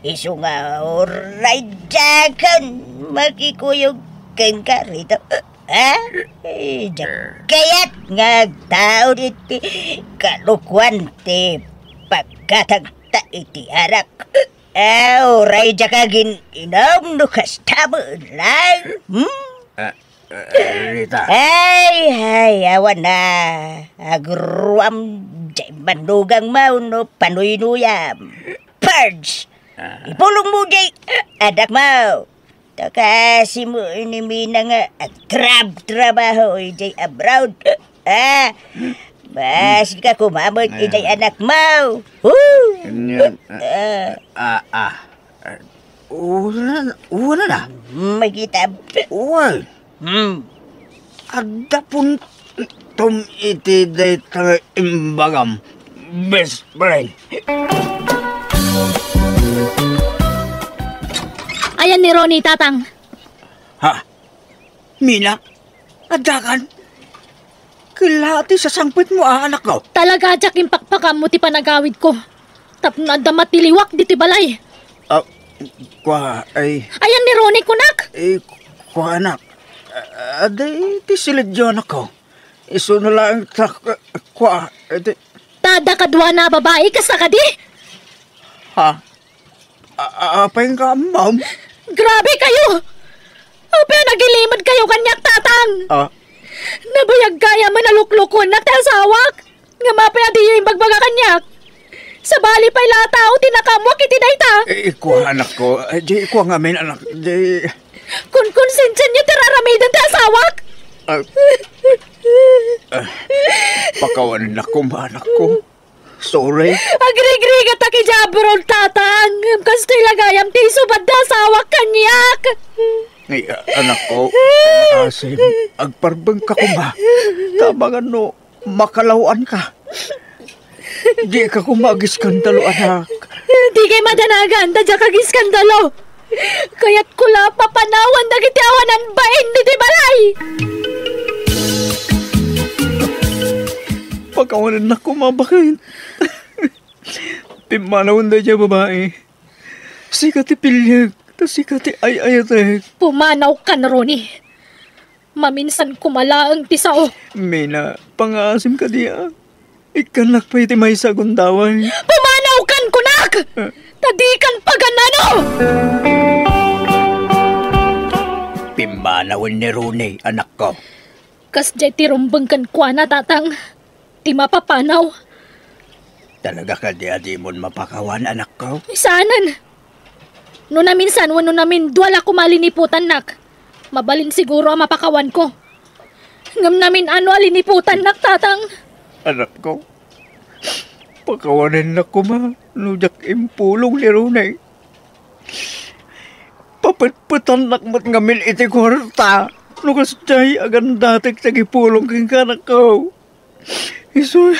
Isu nga oray jagan makikuyog keng ka rito. Kaya't nga tao iti kalukwan ti pagkatagta iti arak. Oray jakagin inom no kastamo lang. Rita. Ay, awan na. Agruam jay manugang mau no panuy-nuyam. Purge! Ipulong mo jay adak mau. Takasi mo ni Mina nga trabaho jay abroad. Bas ka kumamot jay anak mau. Wala na. Magita. Uy. Ada pun tom iti day tanga imbagam best friend. Ayan ni Ronnie, tatang. Ha? Mina? Adakan? Kilati sa sangpit mo anak ko. Talaga, Jack, yung pakpakam mo ti panagawid ko. Tapno adamat tiliwak di ti balay. Kwa ay... Ayan ni Ronnie, kunak. Kwa anak. Aday, ti silid yun ako. Iso na lang kwa. Tada kadwa na babae, kasa ka di? Ha? Apay ka, ma'am? Grabe kayo! Apa nagilimad kayo kanyak, tatang? Nabayag kaya manaluklukon na tasawak. Nga mapaya di yung bagbaga kanyak. Sa bali pa'y lataw, tinakamwak itinayta. Ikuha anak ko. Di ikuha nga min anak. Di... Kung konsensyon niyo tiraramidan tasawak. Pakawan na ko, anak ko. Sorry. Agri-gri ka taki jabrol, tatang. Kasto'y lagayam ti subad na sawak kanyak. Ay, anak ko. Asim, agparbang ka ko ba? Tabangan no, makalawaan ka. Di ka kumagiskandalo, anak. Di kay madanagan, tadya kagiskandalo. Kaya't kula papanawan na kitiawanan bain ni balay. Pagkawanan na kumabakain. Pimanawan na niya babae. Sikati pilyag, ta sikati ay-ayatek. Pumanaw ka na, Ronnie. Maminsan kumalaang tisao. Mina, pangasim ka diya. Ikanak pa iti may sagundawan. Pumanaw kan kunak! Tadikan paganano! Pimanawan ni Rooney, anak ko. Kas jay tirumbang kan kwa na, tatang. Di mapapanaw. Talaga ka di mo mapakawan, anak ko? Isanan. No na minsan, wano namin duwala ko maliniputan, nak. Mabalin siguro ang mapakawan ko. Ngam namin ano aliniputan, nak, tatang. Anak ko, pakawanan na ko ma, nujak impulong ni Rooney. Papatpatan nakmat ngamin iti kwarta. Nukas jay agan datik sa gipulong king kanak ko. Isure.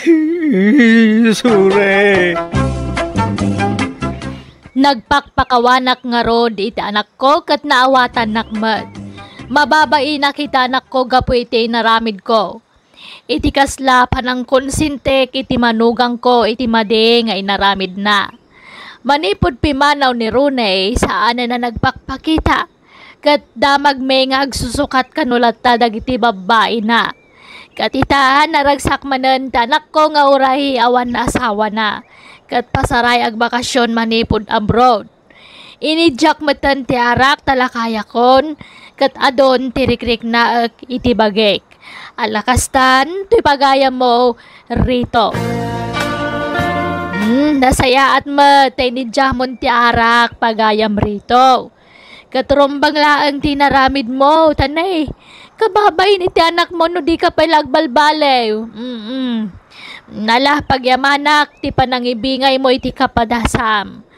Nagpakpakawanak nga rod iti anak ko kat naawatan nakmat. Mababai na kita anak ko gapu iti naramid ko. Iti kasla panang konsintek iti manugang ko iti made nga inaramid na. Manipod pimanaw ni Rooney saan na nagpakpakita. kat damag may nga agsusukat kanulat ta dagiti babae na. Kat ita naragsak manen tanak ko nga urahi awan na asawa na. Kat pasaray ag bakasyon manipod abroad. Inidyak matan ti arak talakaya kon, kat adon tirikrik na iti bagek. Alakastan, ti pagayam mo rito. Nasaya at matinidyak mo ti arak pagayam rito. Katurumbang laang tinaramid mo, tanay. Kababay ni ti anak mo no di ka palagbalbalew. Nalah pagyamanak, ti panangibingay mo iti kapadasam.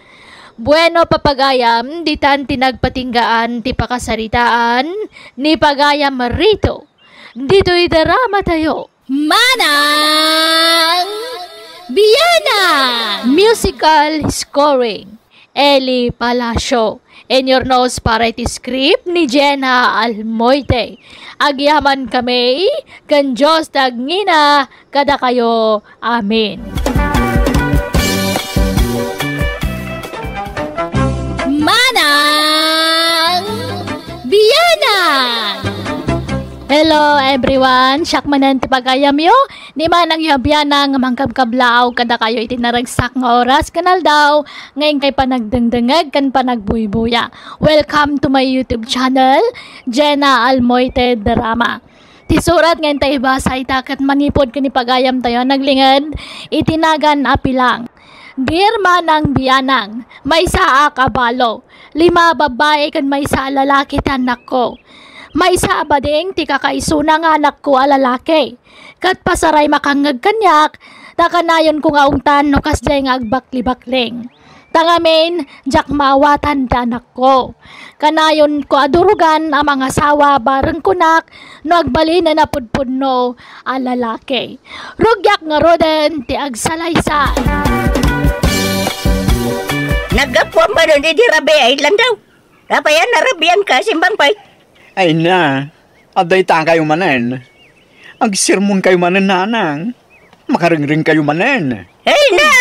Bueno papagayam, di tan tinagpatinggaan ti pakasaritaan, ni pagayam rito. Dito idarama tayo. Manang Biyana! Musical scoring, Eli Palacio. In your nose para iti script ni Jenna Almoite. Agyaman kami, kan Diyos tagngina, kada kayo. Amen. Manang Biyana! Hello everyone, syakmanan ti pagayam yo. Ni manang yabyana nga mangkabkablaaw kada kayo iti naragsak nga oras kanal daw. Ngayon kay panagdengdengeg kan panagbuybuya. Welcome to my YouTube channel, Jenna Almoite Drama. Ti surat ngayon tayo basa itakat manipod kani pagayam tayo naglingad itinagan apilang. Dear manang biyanang, may saa kabalo. 5 babae kan may sa lalaki tanak ko. May isa abading ti kakaisuna nga anak ko alalaki. Kat pasaray makangag kanyak, takanayon ko nga ungtan no kasjay nga agbakli-bakling. Tangamin, jak mawatan ti anak ko. Kanayon ko adurugan ang mga sawa bareng kunak no agbali na napudpudno alalaki. Rugyak nga roden ti agsalaysa. Nagapwa ba nun di rabi ay landaw? Rabayan narabiyan ka simbang pay. Ay na, aday ta kayo manen. Agsermon kayo manen nanang. Makaringring kayo manen. Ay na!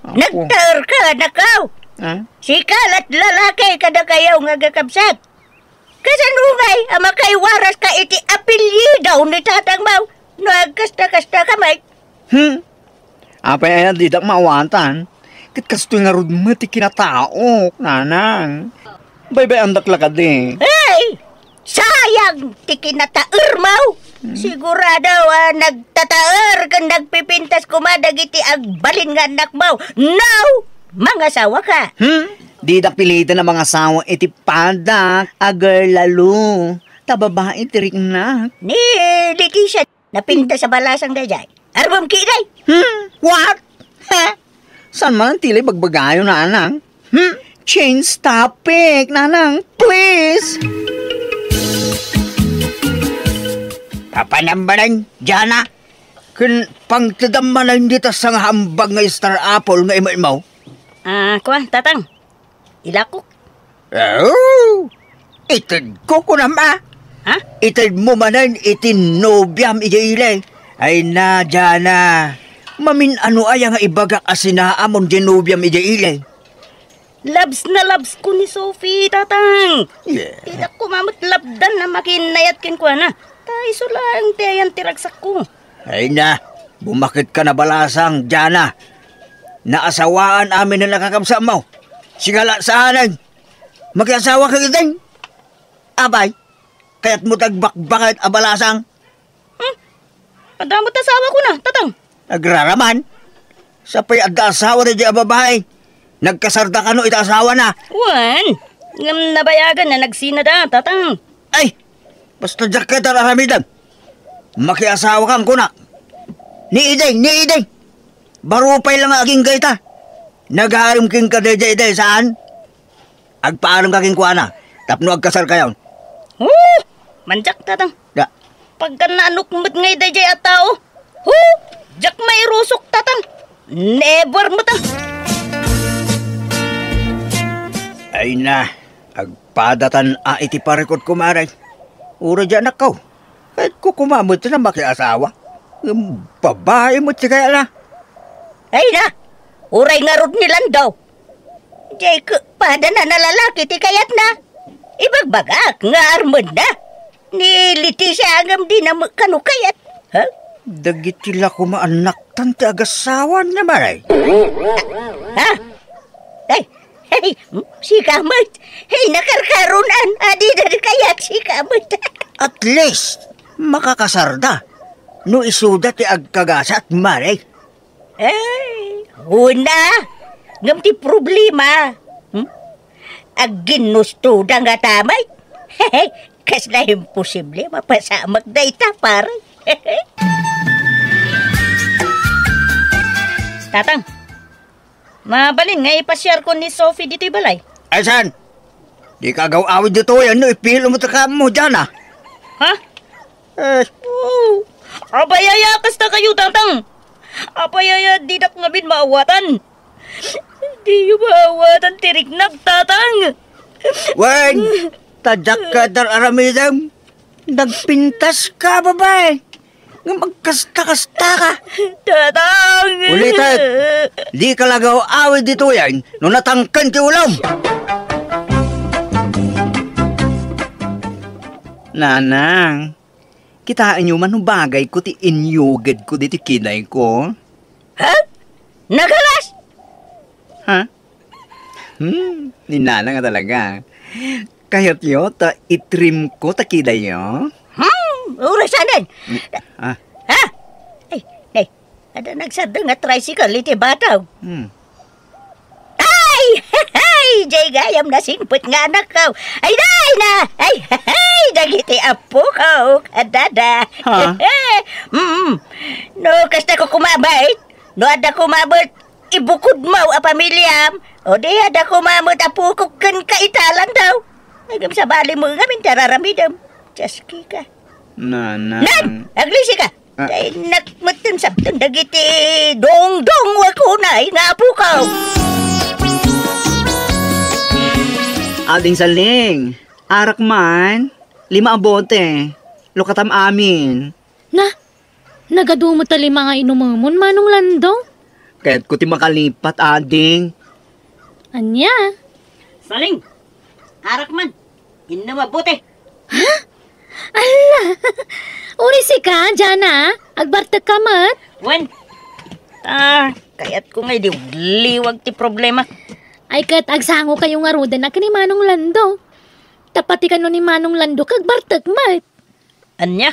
Nagtaur ka, nakaw! Ha? Sikal at lalaki kada kayaw nga gakabsat. Kasanungay, ama kay waras ka iti apelyidaw ni tatang mau. No agkasta-kasta kamay. Apay ay di tak mawatan. Kat kasto nga rod mo ti kinataok, nanang. Bay-bay andak lakad Ay! Sayang! Ti kinataur mau. Sigurado nagtataur kang nagpipintas kumadag iti agbalin nga anak mau. Now! Mga sawa ka. Di da pilitan ng mga sawa iti padak, agar lalo. Tababae tirik na. Ni Leticia, napinta sa balasang dayay. Arbam kiday. What? Ha? Saan man ang tilay bagbagayo na anang? Change topic, nanang. Please! Papanambanan, Jana. Kun pangtadamanan dito sa hambag nga Star Apple nga ima-imaw. Kuwan, tatang. Ilakok. Oh! Itid ko naman. Ha? Itid mo manan itinobyam ijailay. Ay na, Jana. Mamin ano ay nga ibagak asinaamon dinobyam ijailay. Labs na labs ko ni Sophie, tatang. Yeah. Tidak ko mamut labdan na makinayat kin ko na. Tayo sulang tiyan tiragsak ko. Ay na, bumakit ka na balasang, Jana. Naasawaan amin na nakakamsa mo. Sigala saanan. Mag-asawa ka giting. Abay, kaya't mo tagbakbakit abalasang. Adamot asawa ko na, tatang. Nagraraman. Sapay ad-asawa na di babae. Nagkasarda ka no ita-asawa na. Wan, ngam nabayagan na nagsinada, tatang. Ay, basta dyak ka tararamidan. Makiasawa kang kunak. Ni Iday. Barupay lang aging gaita. Nagharim king ka day saan? Agpaalam ka king kuana. Tapno agkasar kayon. Manjak, tatang. Da. Pagka naanukmut ngay day at tao. Jak may rusok, tatang. Never mo ta. Ay na, agpadatan iti parekot kumaray. Ura dyan ako. Kahit ko kumamot na makiasawa. Babae mo siya kaya na. Ay na, uray nga rod nilan daw. Jay, pada na nalalaki, ti kayat na. Ibagbagak nga armod na. Niliti siya agam di na kanukayat. Ha? Dagitila ko maanaktan ti agasawan na maray. Ha? Hey, si kamot. Hey, nakarkarunan. Adi na kayat si kamot. At least, makakasarda. No isuda ti agkagasa at maray. Ay, una. Ngam ti problema. Agginusto da nga tamay. Hey, kas na imposible mapasamag na ita pare. Tatang, mabalin nga ipasyar ko ni Sophie dito'y balay. Ay, san? Di ka awid dito yan, no? Ipilo mo ka mo dyan, ah. Ha? Abayaya kasta kayo, Tatang. Abayaya di nak ngabin maawatan. Di yung maawatan tiriknap, Tatang. Wen, tadyak ka dar aramidam. Nagpintas ka, babay. Nga magkasta-kasta ka. Tatang! Ulitin, di ka lagaw awid dito yan, no natangkan ti ulam. Nanang, kitaan nyo man bagay ko ti inyugad ko dito kinay ko. Ha? Nagalas? Ha? Ni Nanang nga talaga. Kahit yo, ta itrim ko ta kinay yo. Urasanan. Ah. Ha? Ay, ada nagsada nga tricycle iti bataw. Ay! Jay gayam na singput nga anak ko. Ay, day na! Ay, dagiti apo ko. Kadada. Ha? No, kasta ko kumabait. No, ada kumabot. Ibukod mo a pamilyam. O di ada kumamot apo ko kan kaitalan daw. Nagam sa bali mo nga minararamidam. Jaski ka. Nanang. Nan! Aglisi ka! Ay, nakmatan sabtang dagiti dong-dong wakunay nga po ka! Ading saling. Arak man. 5 abote. Lukatam amin. Na, nagadumot tali mga inumamon manong landong. Kaya't ko ti makalipat, ading. Anya? Saling! Arak man! Inamabuti! Ala! Uri si ka, Jana. Agbartag ka mat. Wen! Kaya't ko ngay di liwag ti problema. Ay kat agsango kayo nga ruda na kani Manong Lando. Tapati ka no ni Manong Lando kagbartag mat. Anya?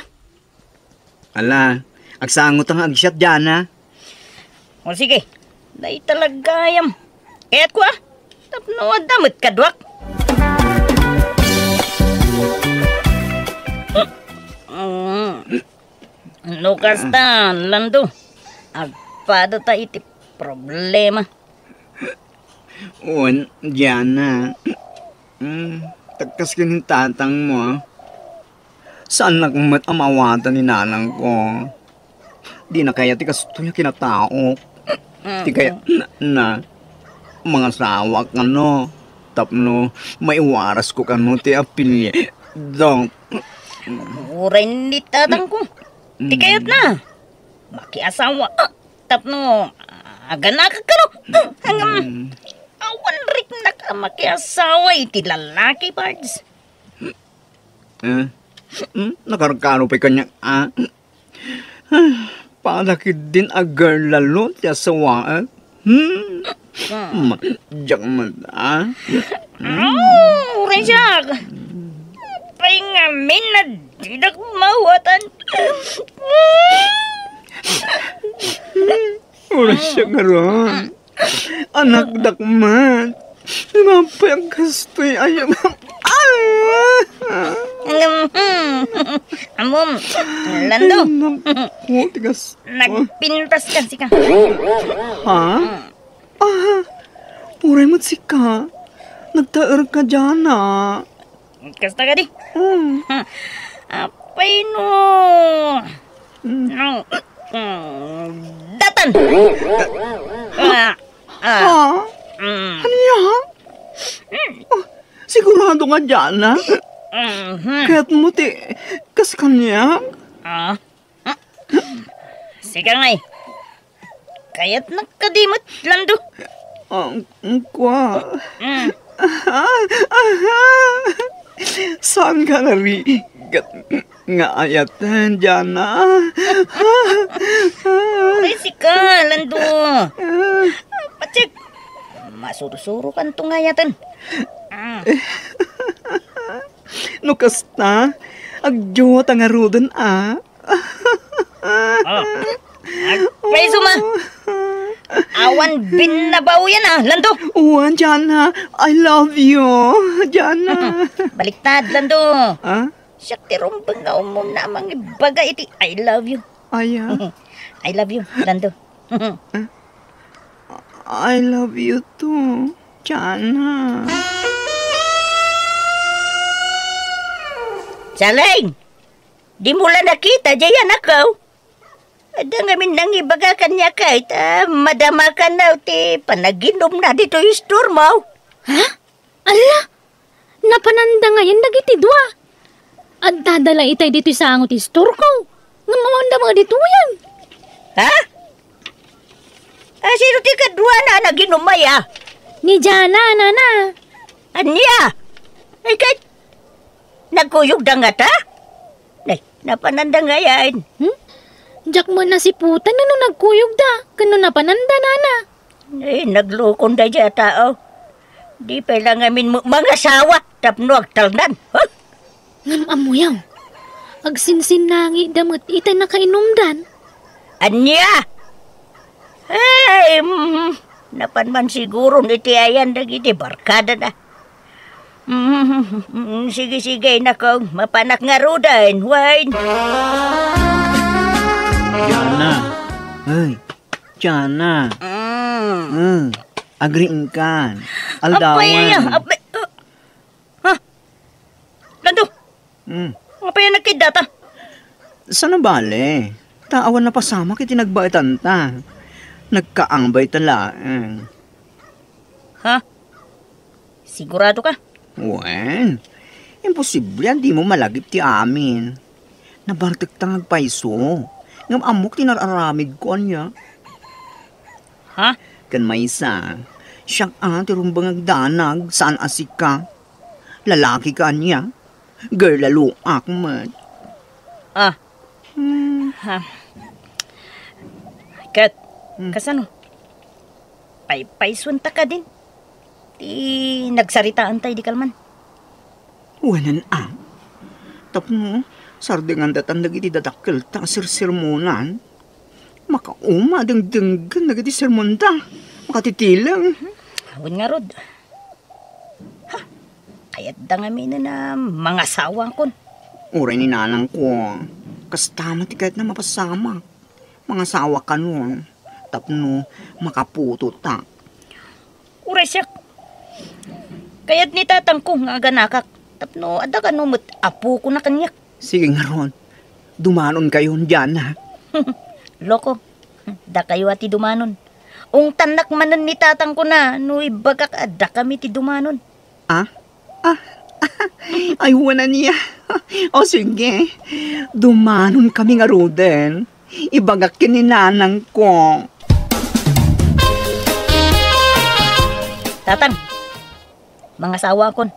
Ala, agsangot ang agsyat dyan, ha? O sige, dahi talagayam. Kaya't ko tapno damot kadwak. No kasta, Lando. Agpado ta iti problema. Un, dyan na. Tagkas ka ng tatang mo. Saan nagmat amawatan ni nanang ko? Di na kaya ti kasto niya kinatao. Di kaya na mga sawak ano. Tapno, maiwaras ko kano ti apilye. Dong. Uray ni tatang ko. Di kayot na. Makiasawa. Tapno, aganak ka no. Hanggang awan rin na ka makiasawa iti lalaki parts. Nakarkano pa kanya, palakid din agar lalo ti asawaan. Madyak man, Uray siya. Pahingamin na di na kumawatan. Oras siya karon. Anak dakman. Napay ang kastoy ayam. Amom, Lando. Naku, tigas. Nagpintas kasi ka. Ha? Uray mo't si ka. Nagtaer ka dyan, Kasta ka di. Apay no. Datan. Ano yan? Sigurado nga dyan, Kaya't mo ti, kas kanya? Sige ngay. Kaya't nakadimot, Lando. Ang kwa. Saan ka narigat nga ayatan, Jana? Resi ka, Lando. Patsik. Masuro-suro kan to nga yatan. No kasta, agjo tangarudan ah. Paiso ma. Awan binabaw yan Lando. Uwan, Jana. I love you, Jana. Baliktad, Lando. Ha? Siya tirumbang nga mo namang ibaga iti. I love you. Aya. I love you, Lando. I love you too, Jana. Saling! Di mo lang nakita, Jayan ako. Ada ngamin nang ibaga kanya kahit madama ka na ti panaginom na dito yung store mo. Ha? Ala! Napananda ngayon nagiti dua. At dadala itay dito sa angot store ko. Nga mamanda mga dito yan. Ha? Sino ti kadwa na naginom maya? Ni Jana, nana. Anya? Ay kahit nagkuyog dangat ha? Ay, napananda ngayon. Jak mo na si putan na nagkuyog da. Kano napananda, nana. Ay, naglukon da dya tao. Di pa lang amin mga sawa. Tapno agtalnan. Huh? Ngam amuyaw. Agsinsin nangi damot itay nakainumdan. Anya? Ay, napan man siguro niti ayan dagiti barkada na. Sige, nako, mapanak nga rudan, wine. Jana. Ay, Jana. Agriin ka. Aldawan. Ha? Lando? Apa yan nakidata? Sana bale? Taawan na pasama kiti nagbaitan ta. Nagkaangbay tala. Ha? Sigurado ka? Wen, imposible yan, di mo malagip ti amin. Nabartik tangag paiso. Ngam amok tinararamig ko niya. Ha? Kan may isa, siyang tirumbang agdanag, saan asik ka? Lalaki ka niya. Girl, laluak man. Ha? Kat, kasano? Paisunta ka din. Di nagsaritaan tayo di kalman. Wanan Tapno, sardingan datan nagiti dadakkel ta sir-sirmonan. Makauma denggan nagiti sermon ta. Makatitilang. Awan nga rod. Ha? Kaya't dangamin na mga sawang kon. Uray ni nanang ko. Kastama ti kahit na mapasama. Mga sawa ka nun. Tapno, makaputo ta. Uray siya. Kaya't ni tatang ko nga ganakak. Tapno, ada ka numot apo ko na kanyak. Sige nga ron. Dumanon kayo dyan ha. Loko. Da kayo ati dumanon. Ung tanak manan ni tatang ko na. No ibagak ada kami ti dumanon. Ay, wala niya. O sige. Dumanon kami nga roden. Ibagak kininanang ko. Tatang, mga sawa kon.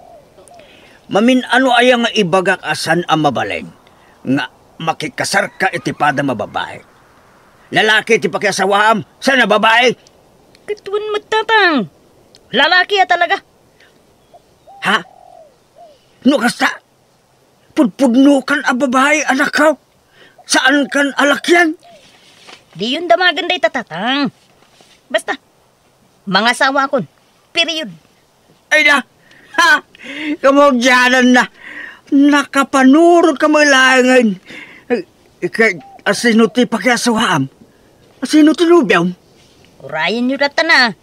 Mamin ano ayang ibagak asan ang mabaleng nga makikasar ka itipada mababae. Lalaki iti pakiasawaam sana babae. Katuan mo tatang. Lalaki talaga. Ha? No kasta? Pudpudno kan ang babae anak ka? Saan kan alakyan? Di yun damagan day tatang. Basta, mga sawa kon. Period. Ay na! Ha! Kamagyanan na! Nakapanurot ka malangan! Asino ti pakiasawaam? Asino ti lubyam? Urayan nyo rata na.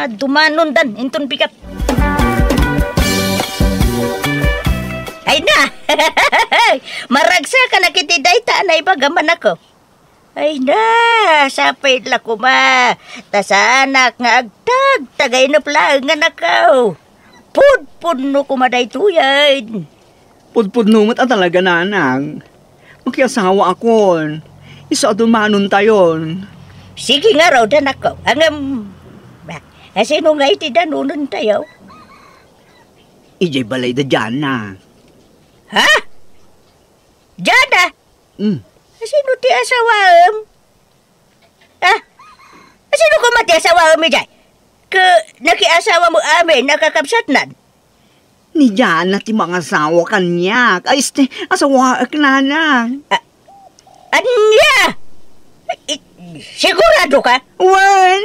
Dumanon dan, inton pikat. Ay na! Maragsa ka na kiti dayta na ibagaman ako. Ay na, sapay la ko ma. Tasanak nga agtag, tagay na plang nga nakaw. Pud no kumaday tuyan. Pudpudno mo't talaga nanang. Makiasawa ako. Isa dumanon tayon. Sige nga raw dan ako. Sino nga iti danunan tayo? Ijay balay da dyan na. Ha? Jana? Hmm. Sino ti asawam? Ha? Sino ko mati asawam mi jay? Nakiasawa mo amin, nakakapsatnan. Ni Jana ti mga asawa kanya. Ay, asawa ak nanang. Anya? Sigurado ka? Wen,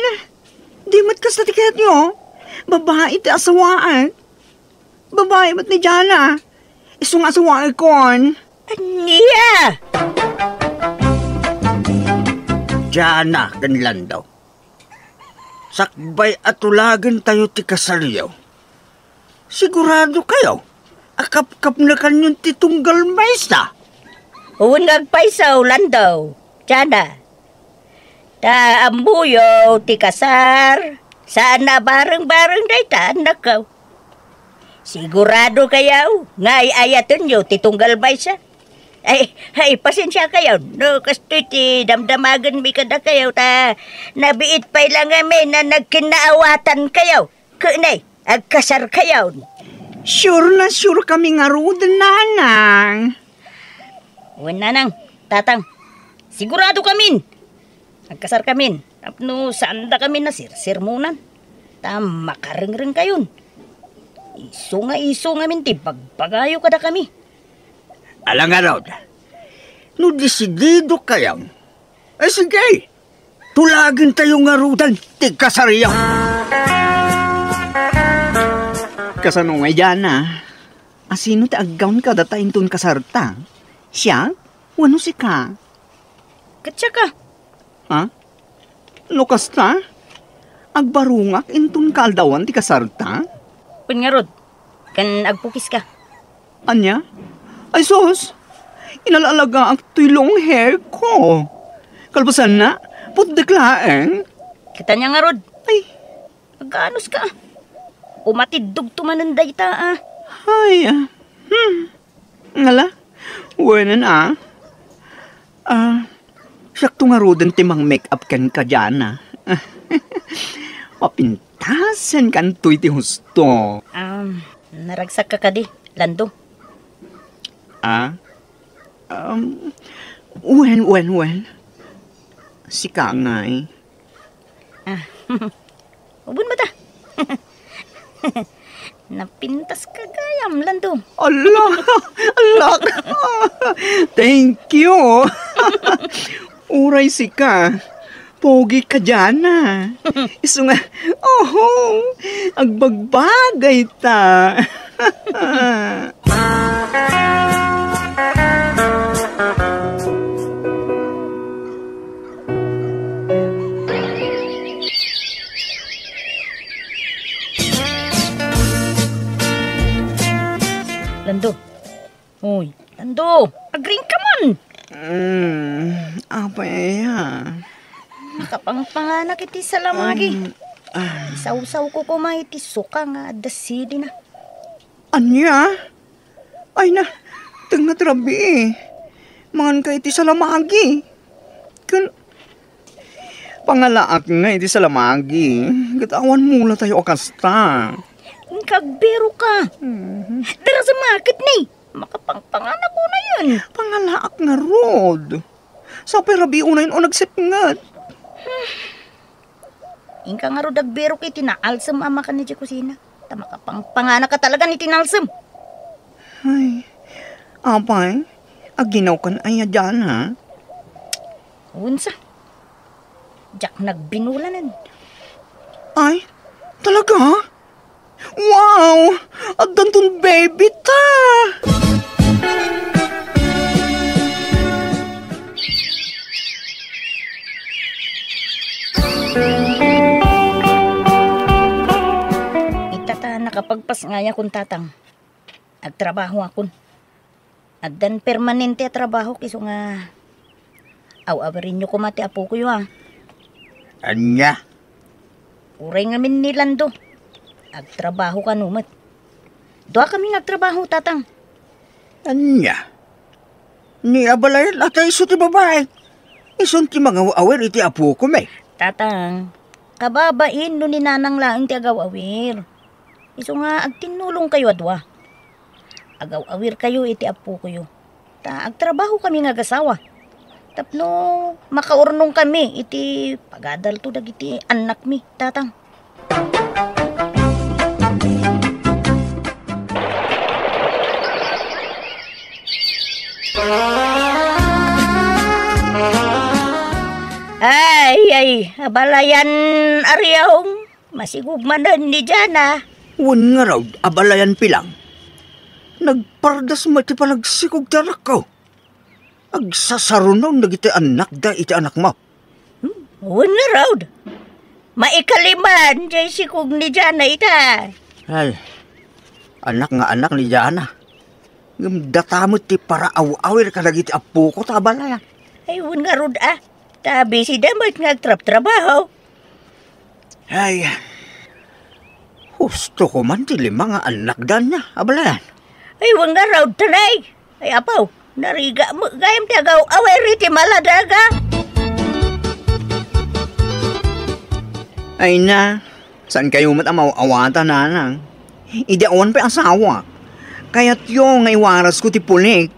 di mat kas na tiket nyo. Babae ti asawaan. Babae mat ni Jana. Isong asawaan kon. Anya? Jana, ganlan daw. Sakbay at tulagan tayo ti kasaryaw. Sigurado kayo, akap-kap na kanyang titunggal maysa. Unag paisaw landaw, Jana. Ta ambuyo ti kasar, sana bareng-bareng dayta nakaw. Sigurado kayaw, nga ayaton nyo titunggal maysa. Ay, pasensya kayo. No, kastoy ti damdamagan mi kada kayo ta nabiit pa'y lang kami na nagkinaawatan kayo. Kunay, agkasar kayo. Sure na sure kami nga rood, nanang. Nanang, tatang, sigurado kami. Agkasar kami. No, saan da kami na sirmunan. Ta makaring-ring kayon. Iso nga minti, pagpagayo kada kami. Alang nga raw, no desidido kayo. Ay sige, tulagin tayo nga rudan, tigkasariyaw. Kasano nga dyan asino ti aggawn ka datayin ton kasarta? Siya? Wano si ka? Katsa ka. Ha? No kasta? Agbarungak inton kaldawan ti kasarta? Kun nga rod, kan agpukis ka. Anya? Ay sos, inalalaga ang long hair ko. Kalbasan na, putdeklaeng. Kita niya nga rod. Ay, Agaanos ka. Umatidog tumananday ta ay, ngala, wanan sakto nga rodan timang make-up kan ka dyan Mapintasan kan tuy ti husto. Naragsak ka di, Lando. When. Si Kangay. Ubun ba ta? Napintas ka gayam, Lando. Allah. Thank you. Uray si ka. Pogi ka dyan Iso nga, agbagbagay ta. Lando. Uy, Lando. Agring ka man. Apa ya? Nakapangpanganak iti salamagi. Isaw-saw ko kumay iti suka nga dasidi na. Anya? Ay na, teng trabi mangan ka iti salamagi. Pangalaak nga iti salamagi. Gatawan mula tayo akasta. Kagbiro ka. Tara sa market ni. Makapangpanganak ko na yun. Pangalaak nga rod. Sa perabi unayin o nagsipngat. Ingka nga rod agbiro kay tinaalsam ama ka ni di kusina. Makapangpanganak ka talaga ni tinalsam. Ay, apay, aginaw ka na ay dyan Unsa? Jack nagbinulanan. Ay, talaga? Wow! Agdantun baby ta! Itata nakapagpas nga kung tatang. Agtrabaho akon. Agdan permanente trabaho kiso nga aw-awarin nyo kumati apo ko yun Anya? Uray nga min ni Lando. Agtrabaho ka numat. Doa kami nagtrabaho, tatang. Anya? Ni abalayan at ay iso ti babae. Ison ti mga awir iti apo ko may. Tatang, kababain no ni nanang laang ti agaw-awir. Iso nga agtinulong kayo adwa. agaw-awir kayo iti apo ko yo. Ta agtrabaho kami nga gasawa. Tapno makaurnong kami iti pagadal to dagiti anak mi, tatang. Ay, abalayan ariyahong masigugmanan ni Jana. Wan nga raw, abalayan pilang. Nagpardas mo iti palagsikog tarak ko. Agsasarunaw nagiti anak da iti anak mo. Wan nga raw. Maikaliman, jay sikog ni Jana ita. Ay, anak nga anak ni Jana. Datamot ti para awawir ka nagiti apo ko ta abalayan. Ay, wan nga rod tabi si damat nga agtrap-trabaho. Ay, husto ko man ti lima nga anak da niya, abalayan. Ay, wan nga raw tanay. Ay, apaw, nariga mo, gayam ti agaw away ti maladaga. Ay na, saan kayo matamaw-awata nanang? Ideawan pa asawa. Kaya't yung iwaras ko ti pulik.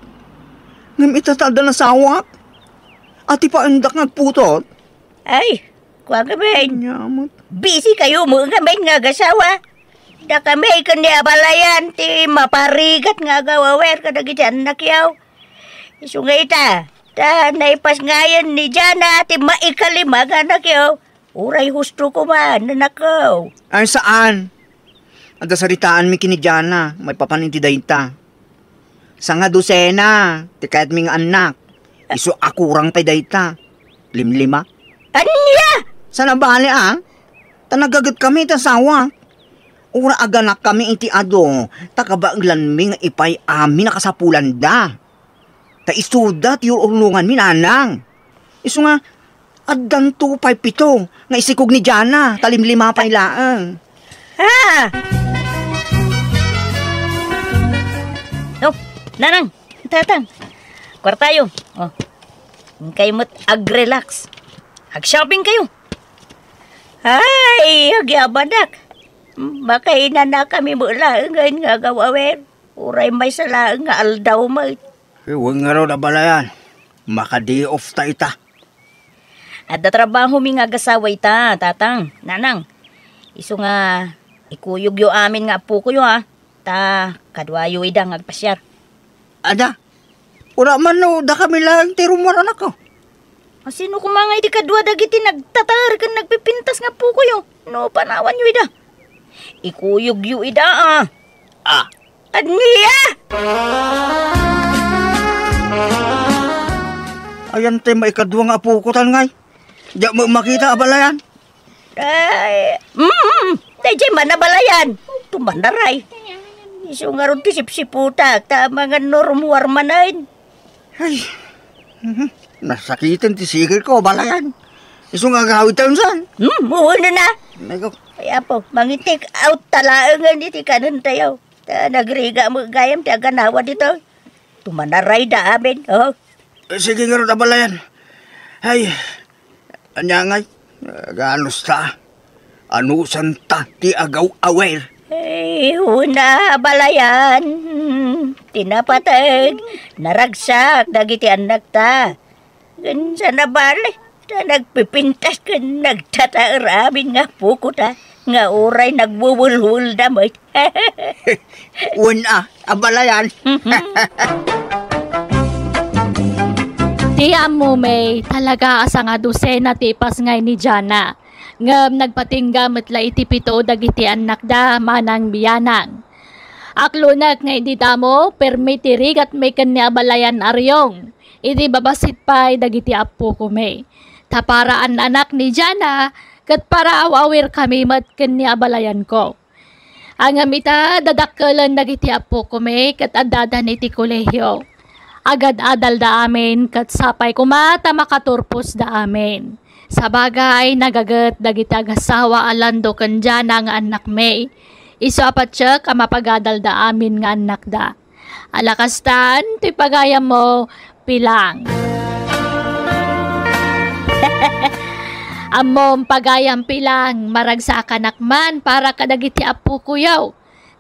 Ngam itatalda na sawak. At ipaandak nga putot. Ay, kwa gamin. Nyamot. Busy kayo mo gamin nga gasawa. Da kami ni abalayan ti maparigat nga gawawer kadagiti anak yaw. Isungay ta naipas ngayon ni Jana ti maikalima nga anak yaw. Uray husto ko man, nanakaw. Ay saan? At saritaan mi kini Jana, may papaninti dayta. Sa nga dosena, ti kahit ming anak. Iso akurang pay dayta. Limlima. Anya? Sana bali Tanagagat kami ta sawa. Ura aganak kami iti ado. Takabaglan mi nga ipay amin nakasapulan da. Ta isudat yung ulungan mi nanang. Iso nga, addan 257 nga isikog ni Jana. Talimlima pay laang. Ha? Oh, nanang, tatang. Kwartayo. Oh. Kayo mo't ag-relax. Ag-shopping kayo. Ay, agyabadak. Baka inana kami mula ngayon nga gawawer. Uray may sala nga aldaw mo. Huwag nga raw na balayan. Maka-day off ta ita. At trabaho mi nga gasaway ta, tatang, nanang. Iso nga, ikuyog yo amin nga po ko yo Ta, kadwayo idang agpasyar. Ada? Ura man no, da kami lang tirumaran ako. Sino kumangay di kadwa dagiti nagtatar kan nagpipintas nga po ko yo. No, panawan yo ida. Ikuyog yo ida Adniya! Ayan te maikadwa nga po ko ngay. Di mo makita abalayan. Ay, Dajay manabalayan. Tumandaray. Iso nga ron tisip-siputak. Ta mga normwar manayin. Ay, nasakitan ti sigil ko, balayan. Iso nga gawit tayo saan? Muna na. Nago. Kaya po, mangitik out talaangan iti kanan tayo. Ta nagriga mo gayam ti aganawa dito. Tumanaray da amin. Oh. Sige nga ron abalayan. Ay, anyangay, ganos ta. Anusan ta ti agaw aware. Ay, una balayan. Tinapatag. Naragsak. Dagiti anak ta. Gansa na bali. Ta nagpipintas ka nagtataaramin nga puko ta. Nga oray nagbuwulhul damay. Una, abalayan. Tiyan mo may talaga asa nga dosena tipas ngay ni Jana. Ngam nagpatinggam itla iti pito dagiti anak da manang biyanang. Aklunak nga iti tamo permitiri at may kanya balayan aryong. Iti babasit pa'y dagiti apo ko may. Taparaan anak ni Jana kat para awawir kami mat kanya balayan ko. Ang amita dadakkelan dagiti apo ko may kat adadan iti kolehyo. Agad adal da amin kat sapay kumata makaturpos da amin. Sa bagay, nagagat dagiti agasawa alando kan Jana nga anak may. Iso apat siya kamapagadal da amin nga anak da. Alakastan, ti pagayam mo, pilang. Amom pagayam pilang, maragsa kanakman para kadagiti apo kuyaw.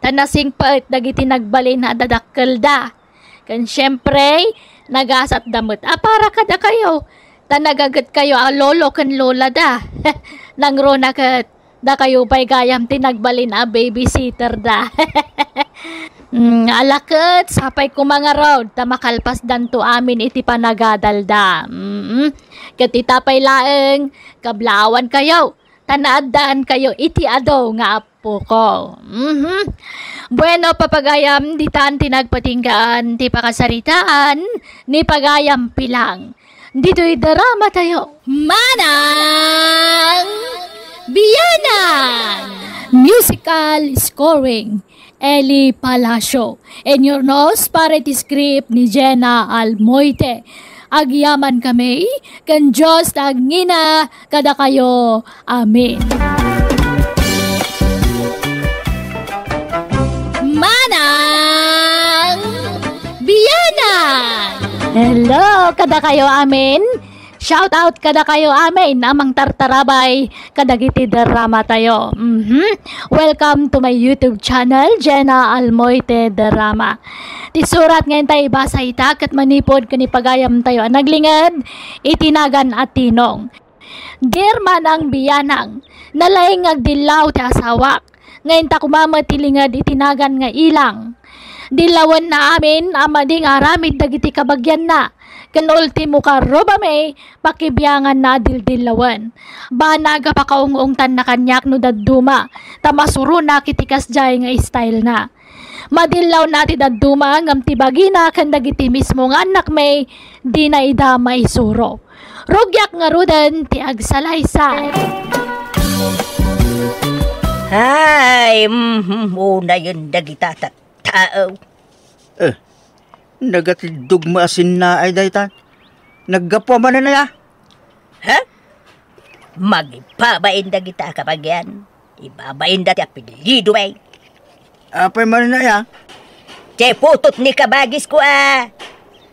Tanasing paet dagiti nagbalin na dadakkel da. Kan syempre, nagasat damot. Para kada kayo. Tanagagat kayo lolo kan lola da. Nangro na kat da kayo pa'y gayam tinagbalin babysitter da. Alakat, sapay ko mga road, tamakalpas danto amin iti panagadal da. Katitapay laeng, kablawan kayo, tanaadaan kayo iti ado nga apo ko. Bueno, papagayam, ditan tinagpatinggaan, ti pakasaritaan, ni pagayam pilang. Dito'y drama tayo. Manang Biyanan! Musical scoring, Eli Palacio. And your nose, para iti script ni Jenna Almoite. Agyaman kami, kan Diyos tagngina, kada kayo. Amen. Manang Biyanan! Hello, kada kayo amin. Shout out kada kayo amin. Amang tartarabay, kadagiti drama tayo. Welcome to my YouTube channel, Jenna Almoite Drama. Tisurat ngayon tayo basa itak at manipod kani pagayam tayo. Naglingad, itinagan at tinong. Dear Manang Biyanang, nalaing agdilaw ti asawak. Ngayon ta kumamatilingad itinagan nga ilang. Dilawan na amin, amading aramid dagiti kabagyan na. Kan ultimo ka roba may, pakibiyangan na dildilawan. Banaga pa kaungungtan na kanyak no daduma, tamasuro na kitikas jay nga style na. Madilaw na ti daduma, ngam tibagi na kan dagiti mismo nga anak may, di na ida may suro. Rugyak nga rudan ti agsalaysay. Ay, muna yun dagita tao. Nagatidog maasin na ay daytan. Naggapo man na ya. Ha? Magipabain dagita kapag yan. Ibabain dati apelido may. Apay man na ya. Che putot ni kabagis ko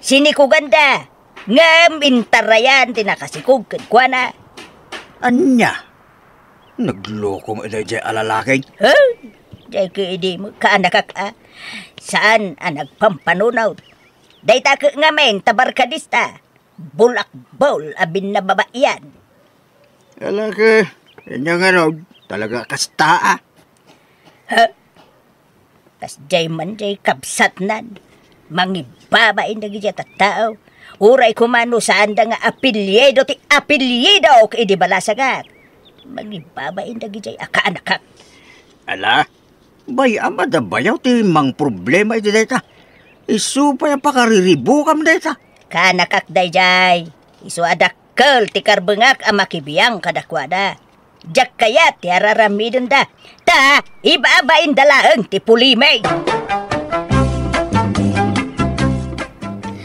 Sini ko ganda. Ngam intarayan tinakasikog kwa na. Anya? Nagloko mo dahil dyan alalaking. Ha? Jay ko hindi mo kaanakak Saan nagpampanunaw? Dayta ka nga men tabarkadista. Bulak bowl abin na babaiyan. Alake, yan nga talaga kasta Ha? Tas jay man jay kabsatnan. Mangibabain na gijat at tao. Uray kumano saan da nga apelyedo ti apelyedo kay di balasagat. Mangibabain na gijay akaanakak. Ala? Bay, amada bayaw ti mang problema iti dayta. Isu pa yung pakariribo kam dayta. Kanakak dayjay. Isu adakkel ti karbengak amakibiyang kadakwada. Jak kayat ti araramidon da. Ta, iba-abain dalaeng ti pulimay.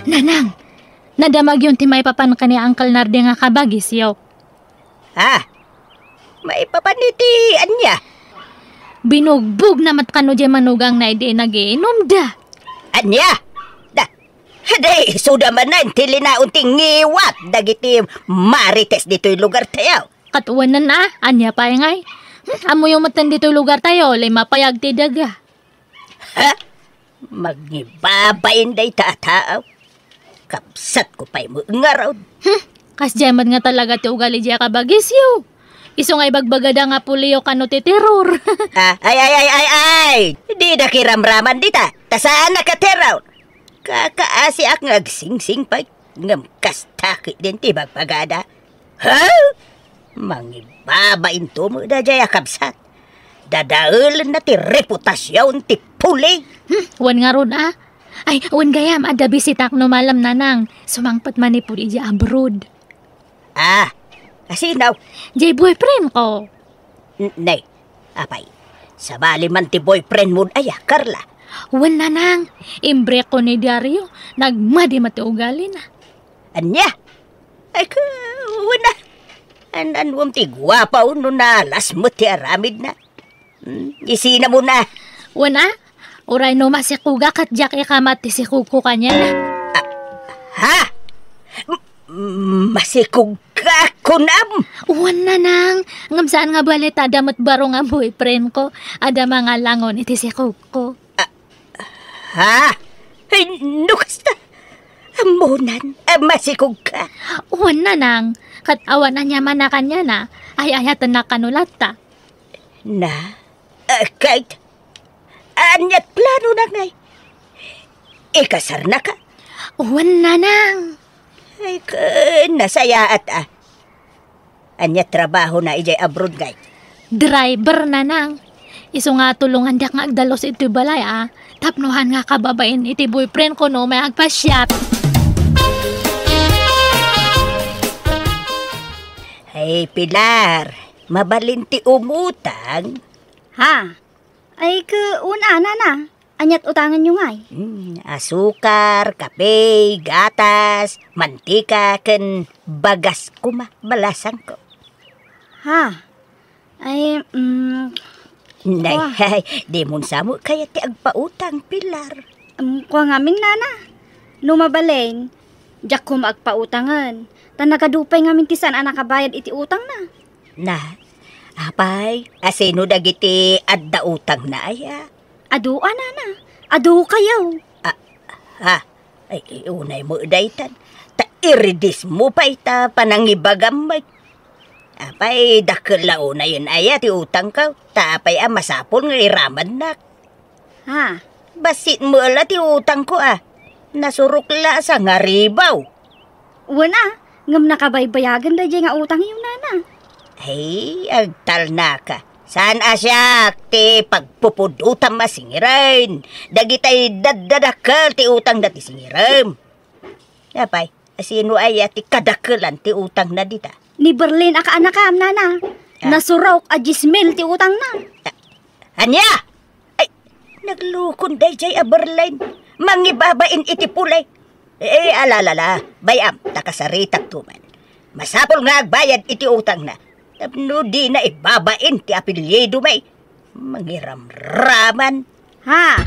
Nanang, nadamag yung ti may papan ka ni Uncle Nardi nga kabagis yaw. May papaniti anya. Binugbog na matkano di manugang na ide nagiinom da. Anya? Da, haday, suda man na intili na unting ngiwat. Dagiti marites dito'y lugar tayo. Katuwanan na, anya pa ngay. Amo yung matan dito lugar tayo, lay mapayag ti daga. Ha? Magnibabain day tataaw. Kapsat ko pa'y mo ngaraw. Kas jaman nga talaga ti ugali diya kabagis yaw. Iso nga ibagbagada nga puliyo kano ti terror. Ay! Di na kiramraman dita. Tasaan na ka terror. Kakaasi ak ngagsingsing pa'y ngam kastaki din ti bagbagada. Ha? Mangibabain to mo da jaya kapsat. Dadaulan na ti reputasyon ti puli. Wan nga ron Ay, wan gayam, ada bisitak no malam nanang. Sumangpat manipod ija abroad. Asinaw? Jay boyfriend ko. Nay, apay. Sabali man ti boyfriend mo Carla. Wan nanang, imbre ko ni Dario. Nagmadi mati ugali na. Anya? Ay, wana. Anwam ti gwapa uno na alas mo ti aramid na. Isina mo na. Wana, uray no masikuga kat jak ikamat ti sikuko kanya na. Ha? Masikog ka, kunam. Uwan na nang. Ngam saan nga balita damot baro nga boyfriend ko. Ada mga langon iti si Kuko. Ha? Ay, nukasta. Amunan, masikog ka. Uwan na nang. Kat awan na niya man na kanya na. Ay ayatan na kanulata. Na? Kahit? Anyat plano na ngay. Ikasar na ka? Uwan na nang. Ay, nasaya at Anyat trabaho na ijay abroad ngay. Driver na nang. Iso nga tulungan diak nga agdalos iti balay Tapnuhan nga kababain iti boyfriend ko no may agpasyat. Ay, Pilar, mabalinti umutang. Ha? Ay, una na. Anyat utangan nyo ngay. Asukar, kape, gatas, mantika, ken bagas kuma, balasan ko. Ha? Ay, Nay, di mo samo kaya ti agpautang, Pilar. Kuha ngaming nana. Lumabaleng, jak ko maagpautangan. Tan nakadupay ngamin tisan nakabayad iti utang na. Na, apay, asino dagiti adda utang na aya? Adu, nana. Adu kayaw. Ay, unay mo daytan. Ta iridis mo pa ita panangibagam may. Apay, dakla una yun aya ti utang ka. Ta apay masapol nga iraman na. Ha? Basit mo ala ti utang ko Nasurukla sa nga ribaw. Wala. Ngam nakabaybayagan da nga utang yung nana. Hey, agtal na ka. Saan asya ti pagpupudutan masingiran? Dagitay dadadakal ti utang dati singiram. Apay, sino ay ti kadakalan ti utang na dita? Ni Berlin aka-anakam, nana. Nasurok 10,000 ti utang na. Anya! Ay, naglukon day jay Berlin. Mangibabain iti pulay. Alalala, bayam, takasaritak tuman. Masapol nga agbayad iti utang na. Tapno di na ibabain ti apelyido may. Mangiramraman. Ha?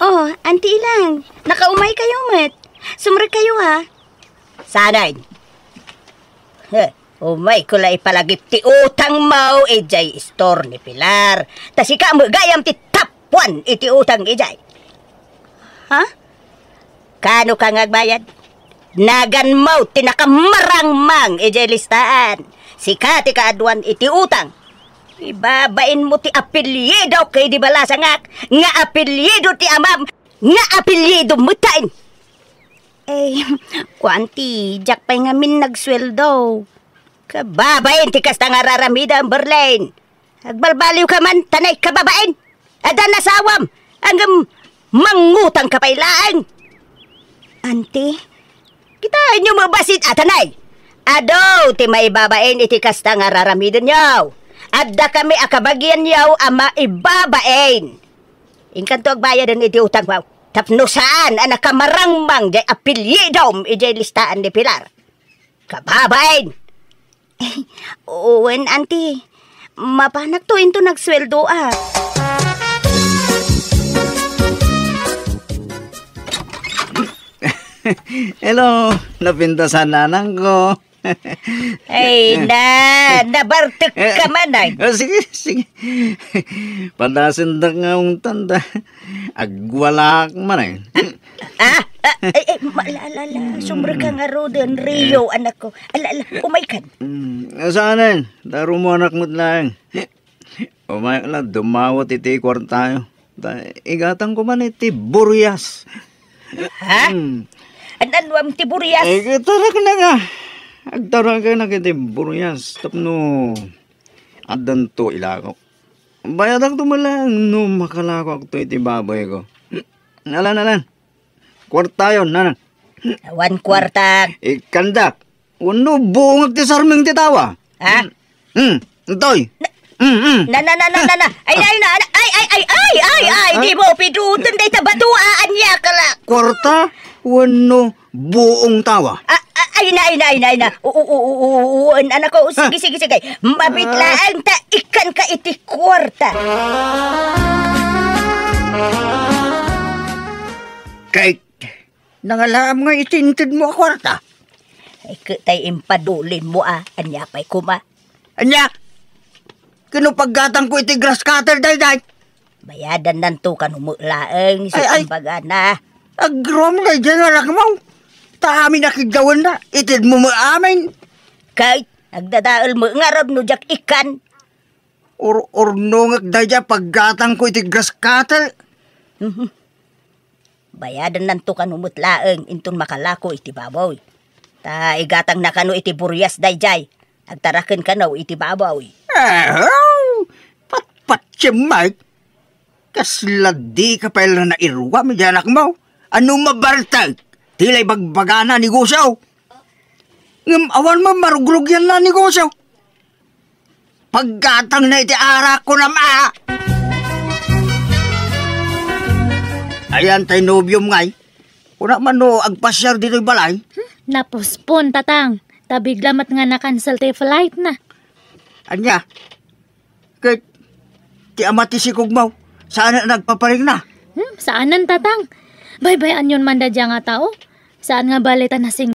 Oh, anti ilang. Nakaumay kayo, met. Sumre kayo, ha? Sanay. Umay ko la ipalagip ti utang mo, ijay store ni Pilar. Tasika mo gayam ti top 1 iti utang ijay. Ha? Kano ka ngagbayad? Nagan mo tinakamarangmang ijay listaan. Sika ti kaaduan iti utang. Ibabain mo ti apelyido kay di balasa nga apelyido ti amam, nga apelyido mo tain. Kuanti, jak pa'y ngamin nagsweldo. Kababain ti kasta nga raramida ang Berlin. Agbalbaliw ka man, tanay kababain. Adan nasawam, hanggang mangutang ka pailaan. Auntie? Kita nyo mabasit atanay. Ado, ti may babain iti kasta nga raramida nyaw. Adda kami akabagyan nyaw ama ibabain. Ingkanto agbayadan iti utang mo. Tapno saan anak kamarangmang jay apelyidom ijay listaan ni Pilar. Kababain. Uwen, auntie. Mapanak to into nagsweldo Hello, napintasan nanang ko. Ay, nabartok ka man ay. Sige. Padasin nga ang tanda. Agwalak man ay. Malala, sumra ka nga roden, Rio, anak ko. Alala, umaykan. Saan daro mo anak mo't lang. Umayak na, dumawat iti kwartayo. Igatang ko man iti buryas. Ha? Ananwam ti buryas? Tarak na nga. Agtarang ka na kiti buryas. Tapno, adan to ilako. Bayadak to malang no makalako ako iti baboy ko. Nalan. Kwarta yun, nanan. 1 kwarta. Ikandak. Uno buong ti sarming titawa. Ha? Toy. Na. Ay, di mo pidutan day tabatuaan niya kala. Kwarta, uno buong tawa. Ay na. Anak ko, sige. Mabitlaan ta, ikan ka iti kwarta. Kahit nangalam nga itintid mo ako rata. Ay katay impadulin mo anya pa'y kuma. Anya, kinupaggatang ko iti grass cutter day. Bayadan nanto kan humulaeng sa kumbagana. Agrom day dyan anak mo. Tami nakigawan na, itid mo maamin. Kahit nagdadaal mo nga rab no jak ikan. Or-nongak day dyan paggatang ko iti grass cutter. Bayadan nanto kan humutlaeng intun makalako iti baboy. Ta igatang na kano iti buryas day jay. Agtaraken kanaw iti babaw. Pat siya, Mike. Kasladi ka pala na irwa mi anak mo. Ano mabartag? Tila'y bagbagana negosyo. Ngam awan mo marugrug yan na negosyo. Paggatang na iti ara ko na ma. Ayan tayo nobyom ngay. Kuna man no agpasyar dito'y balay. Napuspon, tatang. Tabiglamat nga na-cancel tayo flight na. Anya, kahit ti amati si Kugmaw, saan na nagpaparing na? Saanan, tatang? Bay-bayan yun man dadya nga tao? Saan nga balita na sing